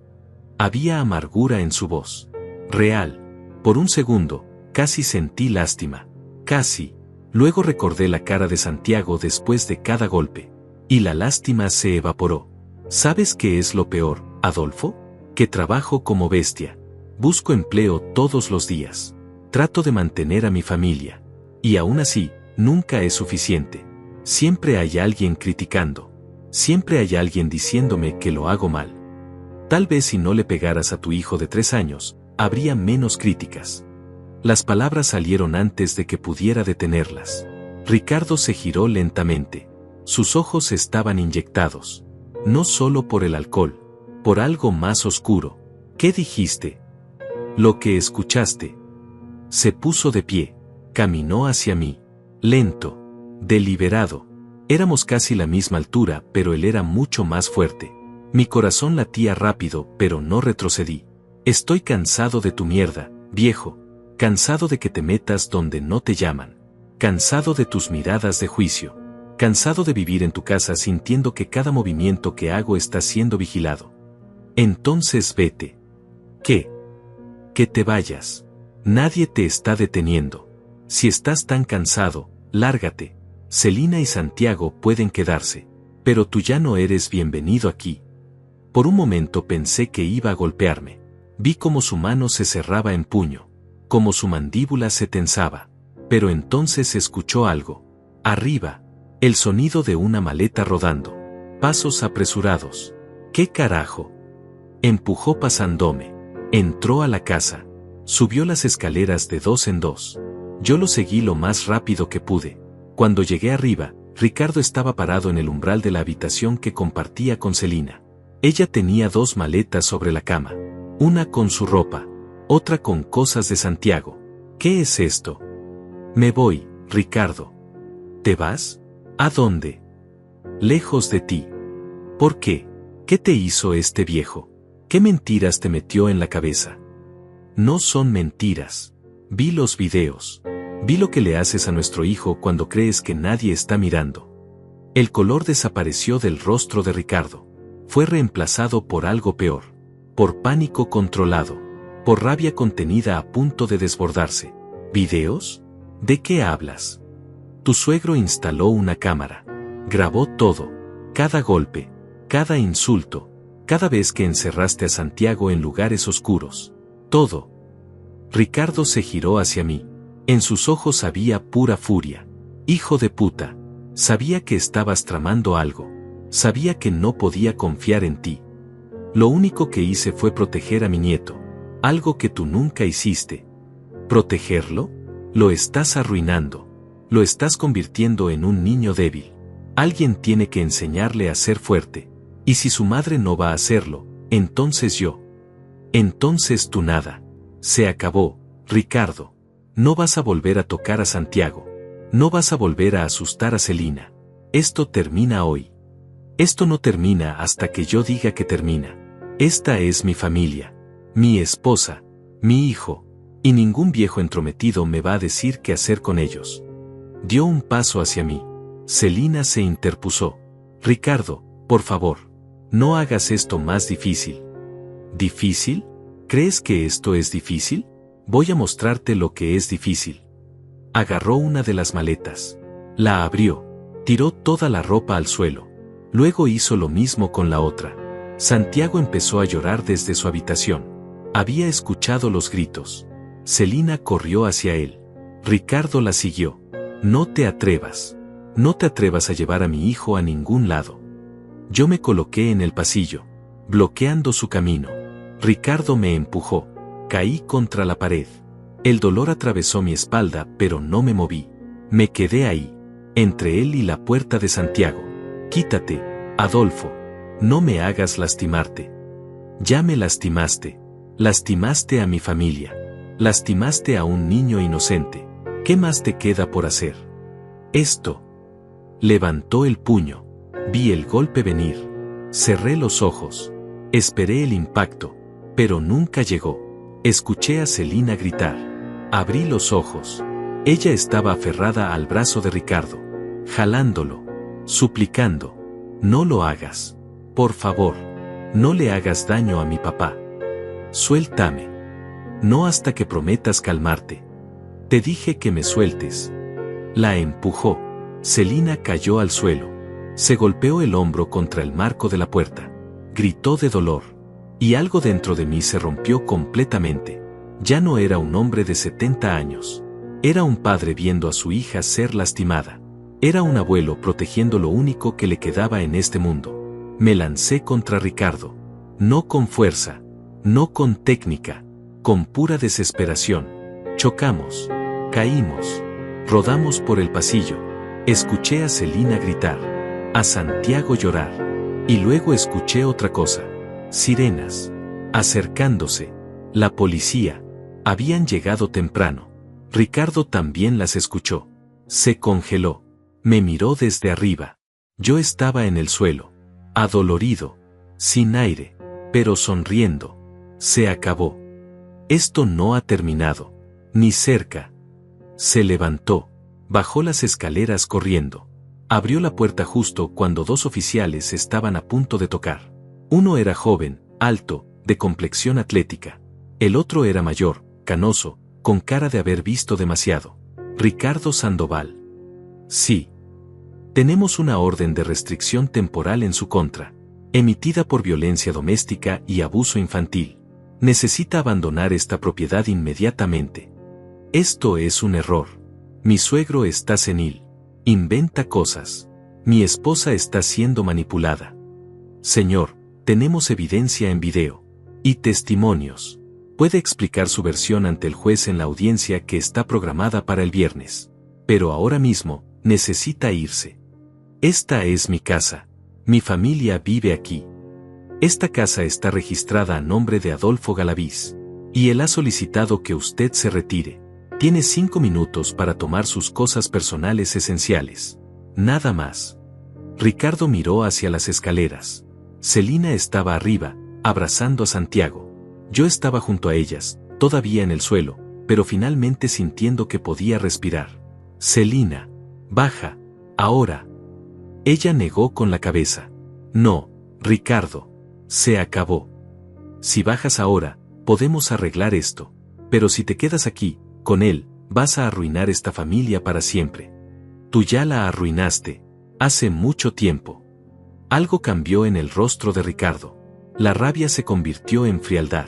Había amargura en su voz. Real. Por un segundo, casi sentí lástima. Casi. Luego recordé la cara de Santiago después de cada golpe. Y la lástima se evaporó. ¿Sabes qué es lo peor, Adolfo? Que trabajo como bestia. Busco empleo todos los días. Trato de mantener a mi familia. Y aún así, nunca es suficiente. Siempre hay alguien criticando. Siempre hay alguien diciéndome que lo hago mal. Tal vez si no le pegaras a tu hijo de 3 años, habría menos críticas. Las palabras salieron antes de que pudiera detenerlas. Ricardo se giró lentamente. Sus ojos estaban inyectados. No solo por el alcohol, por algo más oscuro. ¿Qué dijiste? Lo que escuchaste. Se puso de pie. Caminó hacia mí. Lento. Deliberado. Éramos casi la misma altura, pero él era mucho más fuerte. Mi corazón latía rápido, pero no retrocedí. Estoy cansado de tu mierda, viejo. Cansado de que te metas donde no te llaman. Cansado de tus miradas de juicio. Cansado de vivir en tu casa sintiendo que cada movimiento que hago está siendo vigilado. Entonces vete. ¿Qué? Que te vayas. Nadie te está deteniendo. Si estás tan cansado, lárgate. Celina y Santiago pueden quedarse. Pero tú ya no eres bienvenido aquí. Por un momento pensé que iba a golpearme. Vi cómo su mano se cerraba en puño, cómo su mandíbula se tensaba. Pero entonces escuchó algo. Arriba, el sonido de una maleta rodando. Pasos apresurados. ¿Qué carajo? Empujó pasándome. Entró a la casa. Subió las escaleras de 2 en 2. Yo lo seguí lo más rápido que pude. Cuando llegué arriba, Ricardo estaba parado en el umbral de la habitación que compartía con Celina. Ella tenía 2 maletas sobre la cama. Una con su ropa, otra con cosas de Santiago. ¿Qué es esto? Me voy, Ricardo. ¿Te vas? ¿A dónde? Lejos de ti. ¿Por qué? ¿Qué te hizo este viejo? ¿Qué mentiras te metió en la cabeza? No son mentiras. Vi los videos. Vi lo que le haces a nuestro hijo cuando crees que nadie está mirando. El color desapareció del rostro de Ricardo. Fue reemplazado por algo peor. Por pánico controlado. Por rabia contenida a punto de desbordarse. ¿Videos? ¿De qué hablas? Tu suegro instaló una cámara. Grabó todo. Cada golpe. Cada insulto. Cada vez que encerraste a Santiago en lugares oscuros. Todo. Ricardo se giró hacia mí. En sus ojos había pura furia. Hijo de puta. Sabía que estabas tramando algo. Sabía que no podía confiar en ti. Lo único que hice fue proteger a mi nieto. Algo que tú nunca hiciste. ¿Protegerlo? Lo estás arruinando. Lo estás convirtiendo en un niño débil. Alguien tiene que enseñarle a ser fuerte. Y si su madre no va a hacerlo, entonces yo. Entonces tú nada. Se acabó, Ricardo. No vas a volver a tocar a Santiago. No vas a volver a asustar a Celina. Esto termina hoy. Esto no termina hasta que yo diga que termina. Esta es mi familia. Mi esposa. Mi hijo. Y ningún viejo entrometido me va a decir qué hacer con ellos. Dio un paso hacia mí. Celina se interpuso. Ricardo, por favor. No hagas esto más difícil. ¿Difícil? ¿Crees que esto es difícil? Voy a mostrarte lo que es difícil. Agarró una de las maletas. La abrió. Tiró toda la ropa al suelo. Luego hizo lo mismo con la otra. Santiago empezó a llorar desde su habitación. Había escuchado los gritos. Celina corrió hacia él. Ricardo la siguió. No te atrevas. No te atrevas a llevar a mi hijo a ningún lado. Yo me coloqué en el pasillo, bloqueando su camino. Ricardo me empujó. Caí contra la pared. El dolor atravesó mi espalda, pero no me moví. Me quedé ahí, entre él y la puerta de Santiago. Quítate, Adolfo. No me hagas lastimarte. Ya me lastimaste. Lastimaste a mi familia. Lastimaste a un niño inocente. ¿Qué más te queda por hacer? Esto. Levantó el puño. Vi el golpe venir. Cerré los ojos. Esperé el impacto, pero nunca llegó. Escuché a Celina gritar. Abrí los ojos. Ella estaba aferrada al brazo de Ricardo, jalándolo, suplicando. No lo hagas. Por favor, no le hagas daño a mi papá. Suéltame. No hasta que prometas calmarte. Te dije que me sueltes. La empujó. Celina cayó al suelo. Se golpeó el hombro contra el marco de la puerta. Gritó de dolor. Y algo dentro de mí se rompió completamente. Ya no era un hombre de 70 años. Era un padre viendo a su hija ser lastimada. Era un abuelo protegiendo lo único que le quedaba en este mundo. Me lancé contra Ricardo. No con fuerza. No con técnica. Con pura desesperación. Chocamos. Caímos. Rodamos por el pasillo. Escuché a Celina gritar. A Santiago llorar. Y luego escuché otra cosa. Sirenas. Acercándose. La policía. Habían llegado temprano. Ricardo también las escuchó. Se congeló. Me miró desde arriba. Yo estaba en el suelo. Adolorido. Sin aire. Pero sonriendo. Se acabó. Esto no ha terminado. Ni cerca. Se levantó. Bajó las escaleras corriendo. Abrió la puerta justo cuando 2 oficiales estaban a punto de tocar. Uno era joven, alto, de complexión atlética. El otro era mayor, canoso, con cara de haber visto demasiado. Ricardo Sandoval. Sí. Tenemos una orden de restricción temporal en su contra, emitida por violencia doméstica y abuso infantil. Necesita abandonar esta propiedad inmediatamente. Esto es un error. Mi suegro está senil. Inventa cosas. Mi esposa está siendo manipulada. Señor, tenemos evidencia en video. Y testimonios. Puede explicar su versión ante el juez en la audiencia que está programada para el viernes. Pero ahora mismo, necesita irse. Esta es mi casa. Mi familia vive aquí. Esta casa está registrada a nombre de Adolfo Galaviz. Y él ha solicitado que usted se retire. Tiene 5 minutos para tomar sus cosas personales esenciales. Nada más. Ricardo miró hacia las escaleras. Celina estaba arriba, abrazando a Santiago. Yo estaba junto a ellas, todavía en el suelo, pero finalmente sintiendo que podía respirar. Celina, baja, ahora. Ella negó con la cabeza. No, Ricardo. Se acabó. Si bajas ahora, podemos arreglar esto. Pero si te quedas aquí, con él, vas a arruinar esta familia para siempre. Tú ya la arruinaste, hace mucho tiempo. Algo cambió en el rostro de Ricardo. La rabia se convirtió en frialdad,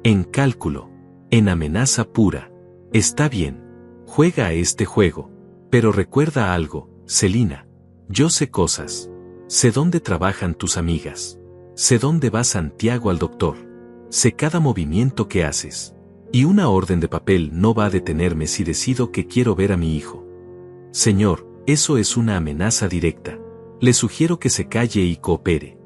en cálculo, en amenaza pura. Está bien, juega a este juego, pero recuerda algo, Celina. Yo sé cosas. Sé dónde trabajan tus amigas. Sé dónde va Santiago al doctor. Sé cada movimiento que haces. Y una orden de papel no va a detenerme si decido que quiero ver a mi hijo. Señor, eso es una amenaza directa. Le sugiero que se calle y coopere.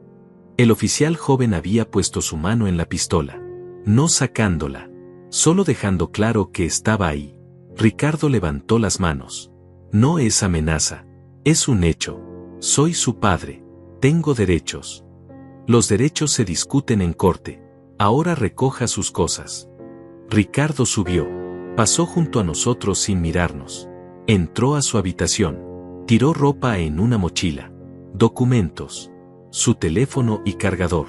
El oficial joven había puesto su mano en la pistola. No sacándola. Solo dejando claro que estaba ahí. Ricardo levantó las manos. No es amenaza. Es un hecho. Soy su padre. Tengo derechos. Los derechos se discuten en corte. Ahora recoja sus cosas. Ricardo subió. Pasó junto a nosotros sin mirarnos. Entró a su habitación. Tiró ropa en una mochila. Documentos. Su teléfono y cargador.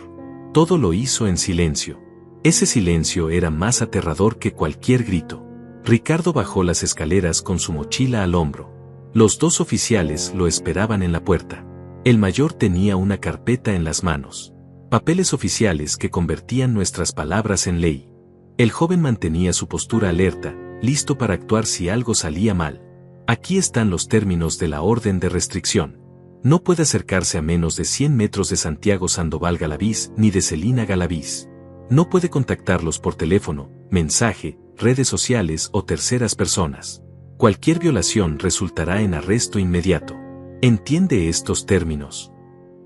Todo lo hizo en silencio. Ese silencio era más aterrador que cualquier grito. Ricardo bajó las escaleras con su mochila al hombro. Los 2 oficiales lo esperaban en la puerta. El mayor tenía una carpeta en las manos. Papeles oficiales que convertían nuestras palabras en ley. El joven mantenía su postura alerta, listo para actuar si algo salía mal. Aquí están los términos de la orden de restricción. No puede acercarse a menos de 100 metros de Santiago Sandoval Galaviz ni de Celina Galaviz. No puede contactarlos por teléfono, mensaje, redes sociales o terceras personas. Cualquier violación resultará en arresto inmediato. ¿Entiende estos términos?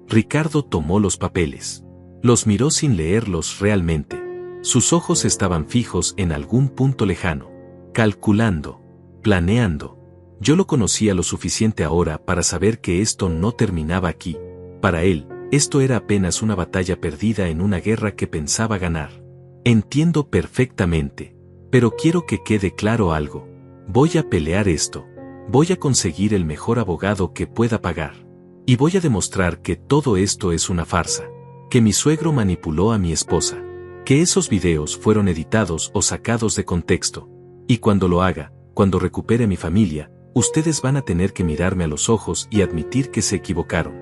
Ricardo tomó los papeles. Los miró sin leerlos realmente. Sus ojos estaban fijos en algún punto lejano. Calculando. Planeando. Yo lo conocía lo suficiente ahora para saber que esto no terminaba aquí. Para él, esto era apenas una batalla perdida en una guerra que pensaba ganar. Entiendo perfectamente. Pero quiero que quede claro algo. Voy a pelear esto. Voy a conseguir el mejor abogado que pueda pagar. Y voy a demostrar que todo esto es una farsa. Que mi suegro manipuló a mi esposa. Que esos videos fueron editados o sacados de contexto. Y cuando lo haga, cuando recupere a mi familia, ustedes van a tener que mirarme a los ojos y admitir que se equivocaron.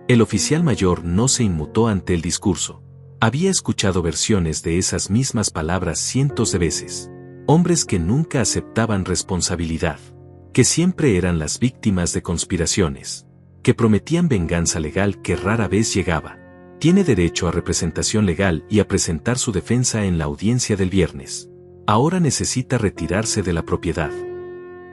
El oficial mayor no se inmutó ante el discurso. Había escuchado versiones de esas mismas palabras cientos de veces. Hombres que nunca aceptaban responsabilidad. Que siempre eran las víctimas de conspiraciones. Que prometían venganza legal que rara vez llegaba. Tiene derecho a representación legal y a presentar su defensa en la audiencia del viernes. Ahora necesita retirarse de la propiedad.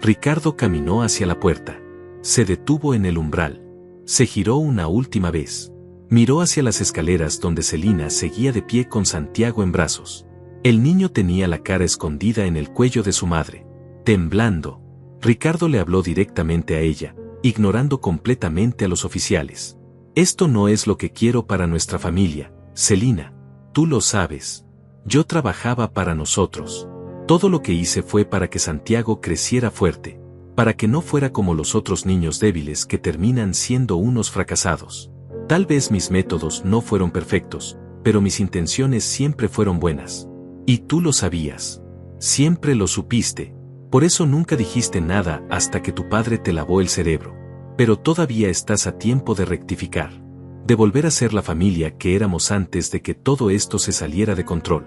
Ricardo caminó hacia la puerta. Se detuvo en el umbral. Se giró una última vez. Miró hacia las escaleras donde Celina seguía de pie con Santiago en brazos. El niño tenía la cara escondida en el cuello de su madre. Temblando. Ricardo le habló directamente a ella, ignorando completamente a los oficiales. Esto no es lo que quiero para nuestra familia, Celina. Tú lo sabes. Yo trabajaba para nosotros. Todo lo que hice fue para que Santiago creciera fuerte. Para que no fuera como los otros niños débiles que terminan siendo unos fracasados. Tal vez mis métodos no fueron perfectos, pero mis intenciones siempre fueron buenas. Y tú lo sabías. Siempre lo supiste. Por eso nunca dijiste nada hasta que tu padre te lavó el cerebro. Pero todavía estás a tiempo de rectificar. De volver a ser la familia que éramos antes de que todo esto se saliera de control.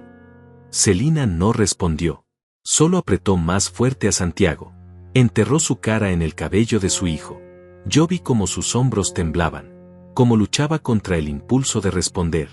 Celina no respondió. Solo apretó más fuerte a Santiago. Enterró su cara en el cabello de su hijo. Yo vi cómo sus hombros temblaban. Cómo luchaba contra el impulso de responder.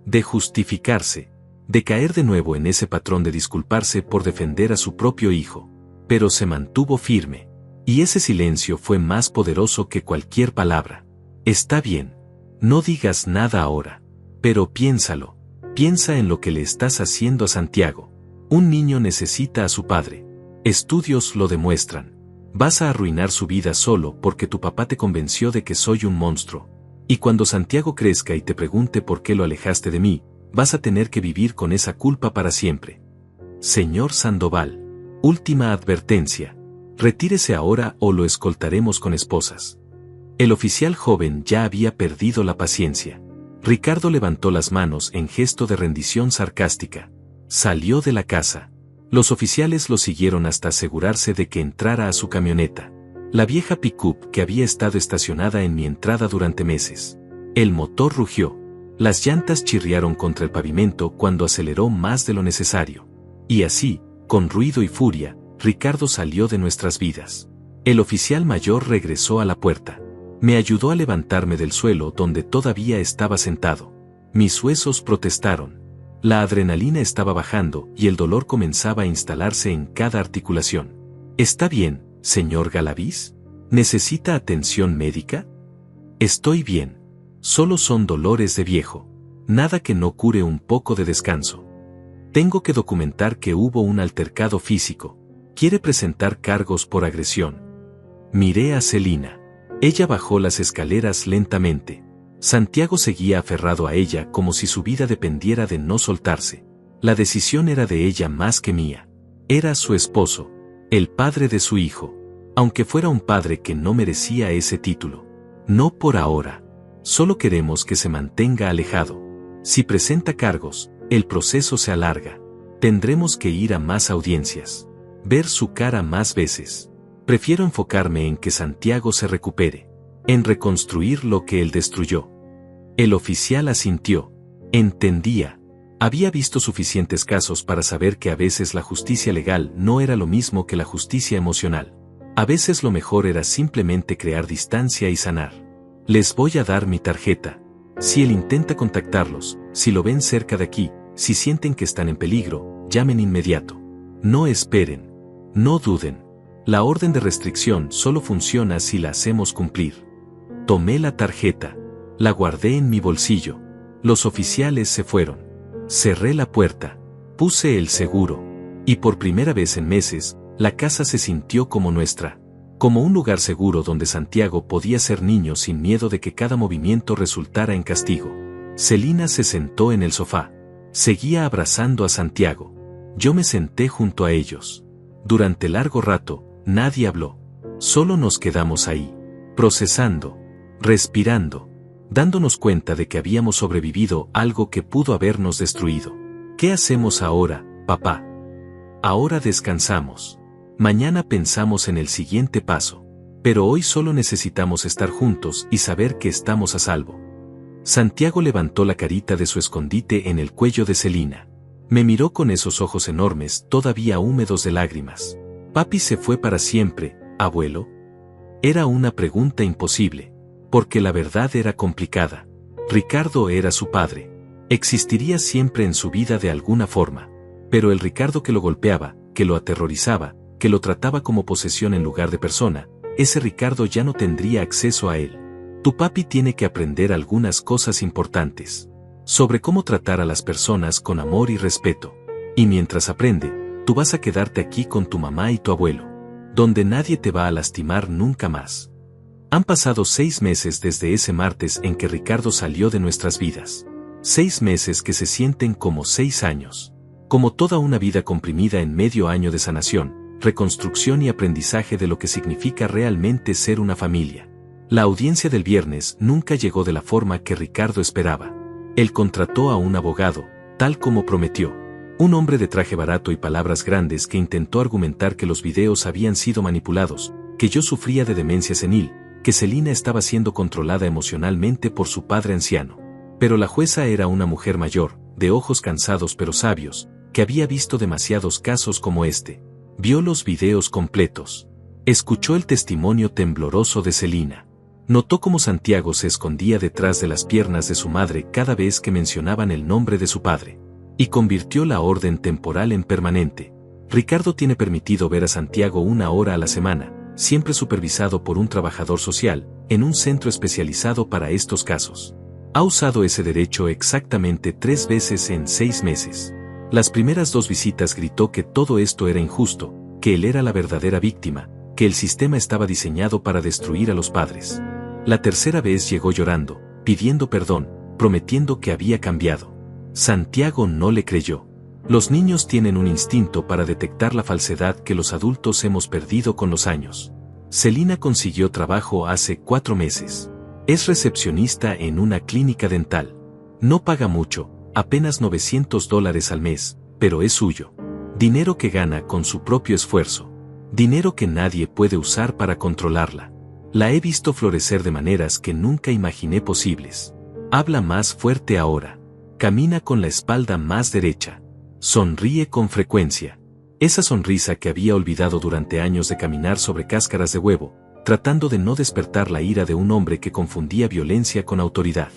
De justificarse. De caer de nuevo en ese patrón de disculparse por defender a su propio hijo. Pero se mantuvo firme. Y ese silencio fue más poderoso que cualquier palabra. Está bien. No digas nada ahora. Pero piénsalo. Piensa en lo que le estás haciendo a Santiago. Un niño necesita a su padre. Estudios lo demuestran. Vas a arruinar su vida solo porque tu papá te convenció de que soy un monstruo. Y cuando Santiago crezca y te pregunte por qué lo alejaste de mí, vas a tener que vivir con esa culpa para siempre. Señor Sandoval. Última advertencia. Retírese ahora o lo escoltaremos con esposas. El oficial joven ya había perdido la paciencia. Ricardo levantó las manos en gesto de rendición sarcástica. Salió de la casa. Los oficiales lo siguieron hasta asegurarse de que entrara a su camioneta. La vieja pick-up que había estado estacionada en mi entrada durante meses. El motor rugió. Las llantas chirriaron contra el pavimento cuando aceleró más de lo necesario. Y así, con ruido y furia, Ricardo salió de nuestras vidas. El oficial mayor regresó a la puerta. Me ayudó a levantarme del suelo donde todavía estaba sentado. Mis huesos protestaron. La adrenalina estaba bajando y el dolor comenzaba a instalarse en cada articulación. ¿Está bien, señor Galaviz? ¿Necesita atención médica? Estoy bien. Solo son dolores de viejo. Nada que no cure un poco de descanso. Tengo que documentar que hubo un altercado físico. ¿Quiere presentar cargos por agresión? Miré a Celina. Ella bajó las escaleras lentamente. Santiago seguía aferrado a ella como si su vida dependiera de no soltarse. La decisión era de ella más que mía. Era su esposo, el padre de su hijo, aunque fuera un padre que no merecía ese título. No por ahora. Solo queremos que se mantenga alejado. Si presenta cargos, el proceso se alarga. Tendremos que ir a más audiencias. Ver su cara más veces. Prefiero enfocarme en que Santiago se recupere. En reconstruir lo que él destruyó. El oficial asintió. Entendía. Había visto suficientes casos para saber que a veces la justicia legal no era lo mismo que la justicia emocional. A veces lo mejor era simplemente crear distancia y sanar. Les voy a dar mi tarjeta. Si él intenta contactarlos, si lo ven cerca de aquí, si sienten que están en peligro, llamen inmediato. No esperen. No duden. La orden de restricción solo funciona si la hacemos cumplir. Tomé la tarjeta. La guardé en mi bolsillo. Los oficiales se fueron. Cerré la puerta. Puse el seguro. Y por primera vez en meses, la casa se sintió como nuestra. Como un lugar seguro donde Santiago podía ser niño sin miedo de que cada movimiento resultara en castigo. Celina se sentó en el sofá. Seguía abrazando a Santiago. Yo me senté junto a ellos. Durante largo rato, nadie habló. Solo nos quedamos ahí. Procesando. Respirando. Dándonos cuenta de que habíamos sobrevivido algo que pudo habernos destruido. ¿Qué hacemos ahora, papá? Ahora descansamos. Mañana pensamos en el siguiente paso. Pero hoy solo necesitamos estar juntos y saber que estamos a salvo. Santiago levantó la carita de su escondite en el cuello de Celina. Me miró con esos ojos enormes todavía húmedos de lágrimas. ¿Papi se fue para siempre, abuelo? Era una pregunta imposible. Porque la verdad era complicada. Ricardo era su padre. Existiría siempre en su vida de alguna forma. Pero el Ricardo que lo golpeaba, que lo aterrorizaba, que lo trataba como posesión en lugar de persona, ese Ricardo ya no tendría acceso a él. Tu papi tiene que aprender algunas cosas importantes. Sobre cómo tratar a las personas con amor y respeto. Y mientras aprende, tú vas a quedarte aquí con tu mamá y tu abuelo. Donde nadie te va a lastimar nunca más. Han pasado 6 meses desde ese martes en que Ricardo salió de nuestras vidas. 6 meses que se sienten como 6 años. Como toda una vida comprimida en medio año de sanación, reconstrucción y aprendizaje de lo que significa realmente ser una familia. La audiencia del viernes nunca llegó de la forma que Ricardo esperaba. Él contrató a un abogado, tal como prometió. Un hombre de traje barato y palabras grandes que intentó argumentar que los videos habían sido manipulados, que yo sufría de demencia senil, que Celina estaba siendo controlada emocionalmente por su padre anciano. Pero la jueza era una mujer mayor, de ojos cansados pero sabios, que había visto demasiados casos como este. Vio los videos completos. Escuchó el testimonio tembloroso de Celina. Notó cómo Santiago se escondía detrás de las piernas de su madre cada vez que mencionaban el nombre de su padre. Y convirtió la orden temporal en permanente. Ricardo tiene permitido ver a Santiago 1 hora a la semana, siempre supervisado por un trabajador social, en un centro especializado para estos casos. Ha usado ese derecho exactamente 3 veces en 6 meses. Las primeras 2 visitas gritó que todo esto era injusto, que él era la verdadera víctima, que el sistema estaba diseñado para destruir a los padres. La tercera vez llegó llorando, pidiendo perdón, prometiendo que había cambiado. Santiago no le creyó. Los niños tienen un instinto para detectar la falsedad que los adultos hemos perdido con los años. Celina consiguió trabajo hace 4 meses. Es recepcionista en una clínica dental. No paga mucho, apenas $900 al mes, pero es suyo. Dinero que gana con su propio esfuerzo. Dinero que nadie puede usar para controlarla. La he visto florecer de maneras que nunca imaginé posibles. Habla más fuerte ahora. Camina con la espalda más derecha. Sonríe con frecuencia. Esa sonrisa que había olvidado durante años de caminar sobre cáscaras de huevo, tratando de no despertar la ira de un hombre que confundía violencia con autoridad.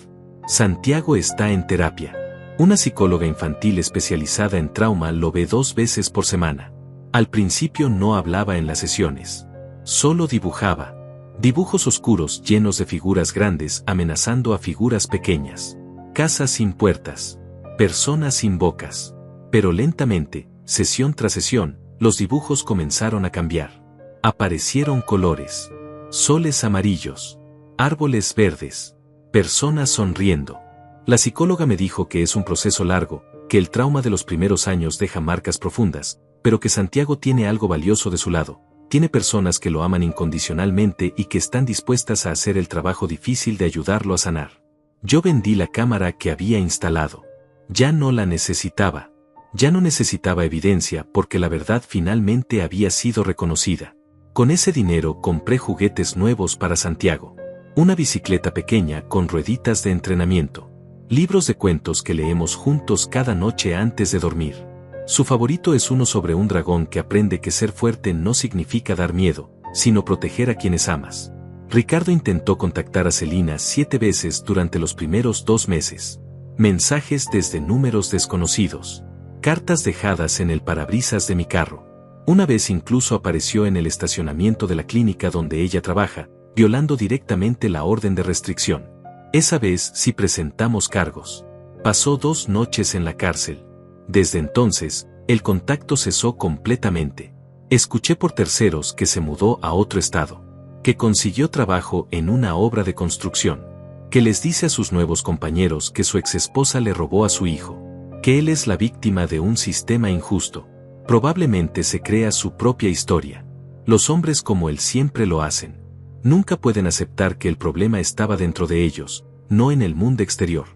Santiago está en terapia. Una psicóloga infantil especializada en trauma lo ve 2 veces por semana. Al principio no hablaba en las sesiones. Solo dibujaba. Dibujos oscuros llenos de figuras grandes amenazando a figuras pequeñas. Casas sin puertas. Personas sin bocas. Pero lentamente, sesión tras sesión, los dibujos comenzaron a cambiar. Aparecieron colores. Soles amarillos. Árboles verdes. Personas sonriendo. La psicóloga me dijo que es un proceso largo, que el trauma de los primeros años deja marcas profundas, pero que Santiago tiene algo valioso de su lado. Tiene personas que lo aman incondicionalmente y que están dispuestas a hacer el trabajo difícil de ayudarlo a sanar. Yo vendí la cámara que había instalado. Ya no la necesitaba. Ya no necesitaba evidencia porque la verdad finalmente había sido reconocida. Con ese dinero compré juguetes nuevos para Santiago. Una bicicleta pequeña con rueditas de entrenamiento. Libros de cuentos que leemos juntos cada noche antes de dormir. Su favorito es uno sobre un dragón que aprende que ser fuerte no significa dar miedo, sino proteger a quienes amas. Ricardo intentó contactar a Celina 7 veces durante los primeros 2 meses. Mensajes desde números desconocidos. Cartas dejadas en el parabrisas de mi carro. Una vez incluso apareció en el estacionamiento de la clínica donde ella trabaja, violando directamente la orden de restricción. Esa vez sí presentamos cargos. Pasó 2 noches en la cárcel. Desde entonces, el contacto cesó completamente. Escuché por terceros que se mudó a otro estado. Que consiguió trabajo en una obra de construcción. Que les dice a sus nuevos compañeros que su exesposa le robó a su hijo. Que él es la víctima de un sistema injusto. Probablemente se crea su propia historia. Los hombres como él siempre lo hacen. Nunca pueden aceptar que el problema estaba dentro de ellos, no en el mundo exterior.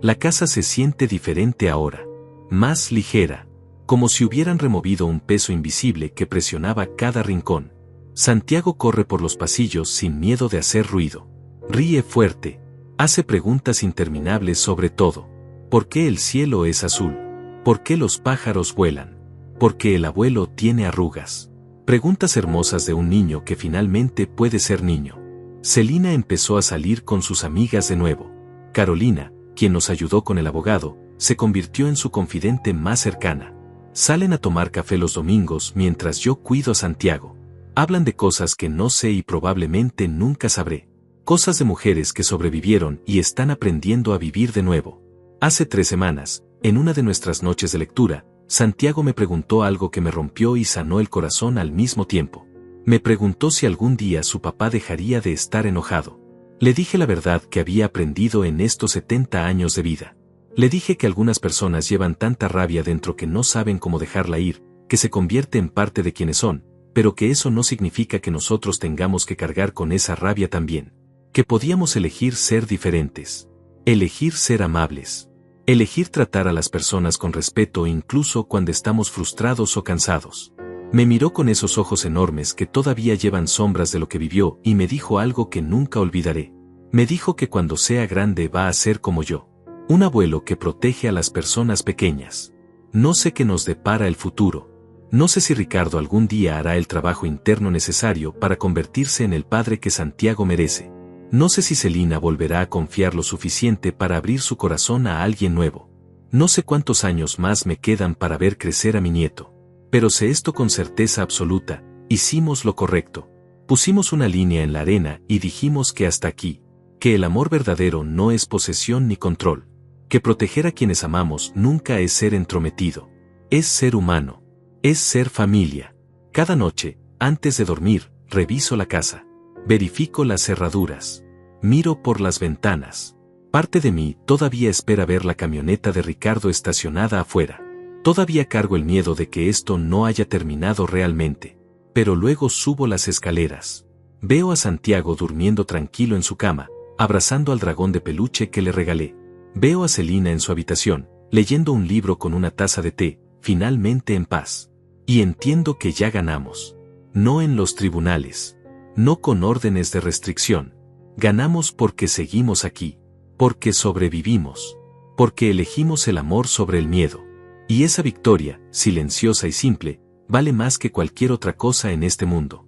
La casa se siente diferente ahora. Más ligera. Como si hubieran removido un peso invisible que presionaba cada rincón. Santiago corre por los pasillos sin miedo de hacer ruido. Ríe fuerte. Hace preguntas interminables sobre todo. ¿Por qué el cielo es azul? ¿Por qué los pájaros vuelan? ¿Por qué el abuelo tiene arrugas? Preguntas hermosas de un niño que finalmente puede ser niño. Celina empezó a salir con sus amigas de nuevo. Carolina, quien nos ayudó con el abogado, se convirtió en su confidente más cercana. Salen a tomar café los domingos mientras yo cuido a Santiago. Hablan de cosas que no sé y probablemente nunca sabré. Cosas de mujeres que sobrevivieron y están aprendiendo a vivir de nuevo. Hace 3 semanas, en una de nuestras noches de lectura, Santiago me preguntó algo que me rompió y sanó el corazón al mismo tiempo. Me preguntó si algún día su papá dejaría de estar enojado. Le dije la verdad que había aprendido en estos 70 años de vida. Le dije que algunas personas llevan tanta rabia dentro que no saben cómo dejarla ir, que se convierte en parte de quienes son, pero que eso no significa que nosotros tengamos que cargar con esa rabia también. Que podíamos elegir ser diferentes. Elegir ser amables. Elegir tratar a las personas con respeto incluso cuando estamos frustrados o cansados. Me miró con esos ojos enormes que todavía llevan sombras de lo que vivió y me dijo algo que nunca olvidaré. Me dijo que cuando sea grande va a ser como yo. Un abuelo que protege a las personas pequeñas. No sé qué nos depara el futuro. No sé si Ricardo algún día hará el trabajo interno necesario para convertirse en el padre que Santiago merece. No sé si Celina volverá a confiar lo suficiente para abrir su corazón a alguien nuevo. No sé cuántos años más me quedan para ver crecer a mi nieto. Pero sé esto con certeza absoluta: hicimos lo correcto. Pusimos una línea en la arena y dijimos que hasta aquí. Que el amor verdadero no es posesión ni control. Que proteger a quienes amamos nunca es ser entrometido. Es ser humano. Es ser familia. Cada noche, antes de dormir, reviso la casa. Verifico las cerraduras. Miro por las ventanas. Parte de mí todavía espera ver la camioneta de Ricardo estacionada afuera. Todavía cargo el miedo de que esto no haya terminado realmente. Pero luego subo las escaleras. Veo a Santiago durmiendo tranquilo en su cama, abrazando al dragón de peluche que le regalé. Veo a Celina en su habitación, leyendo un libro con una taza de té, finalmente en paz. Y entiendo que ya ganamos. No en los tribunales. No con órdenes de restricción. Ganamos porque seguimos aquí. Porque sobrevivimos. Porque elegimos el amor sobre el miedo. Y esa victoria, silenciosa y simple, vale más que cualquier otra cosa en este mundo.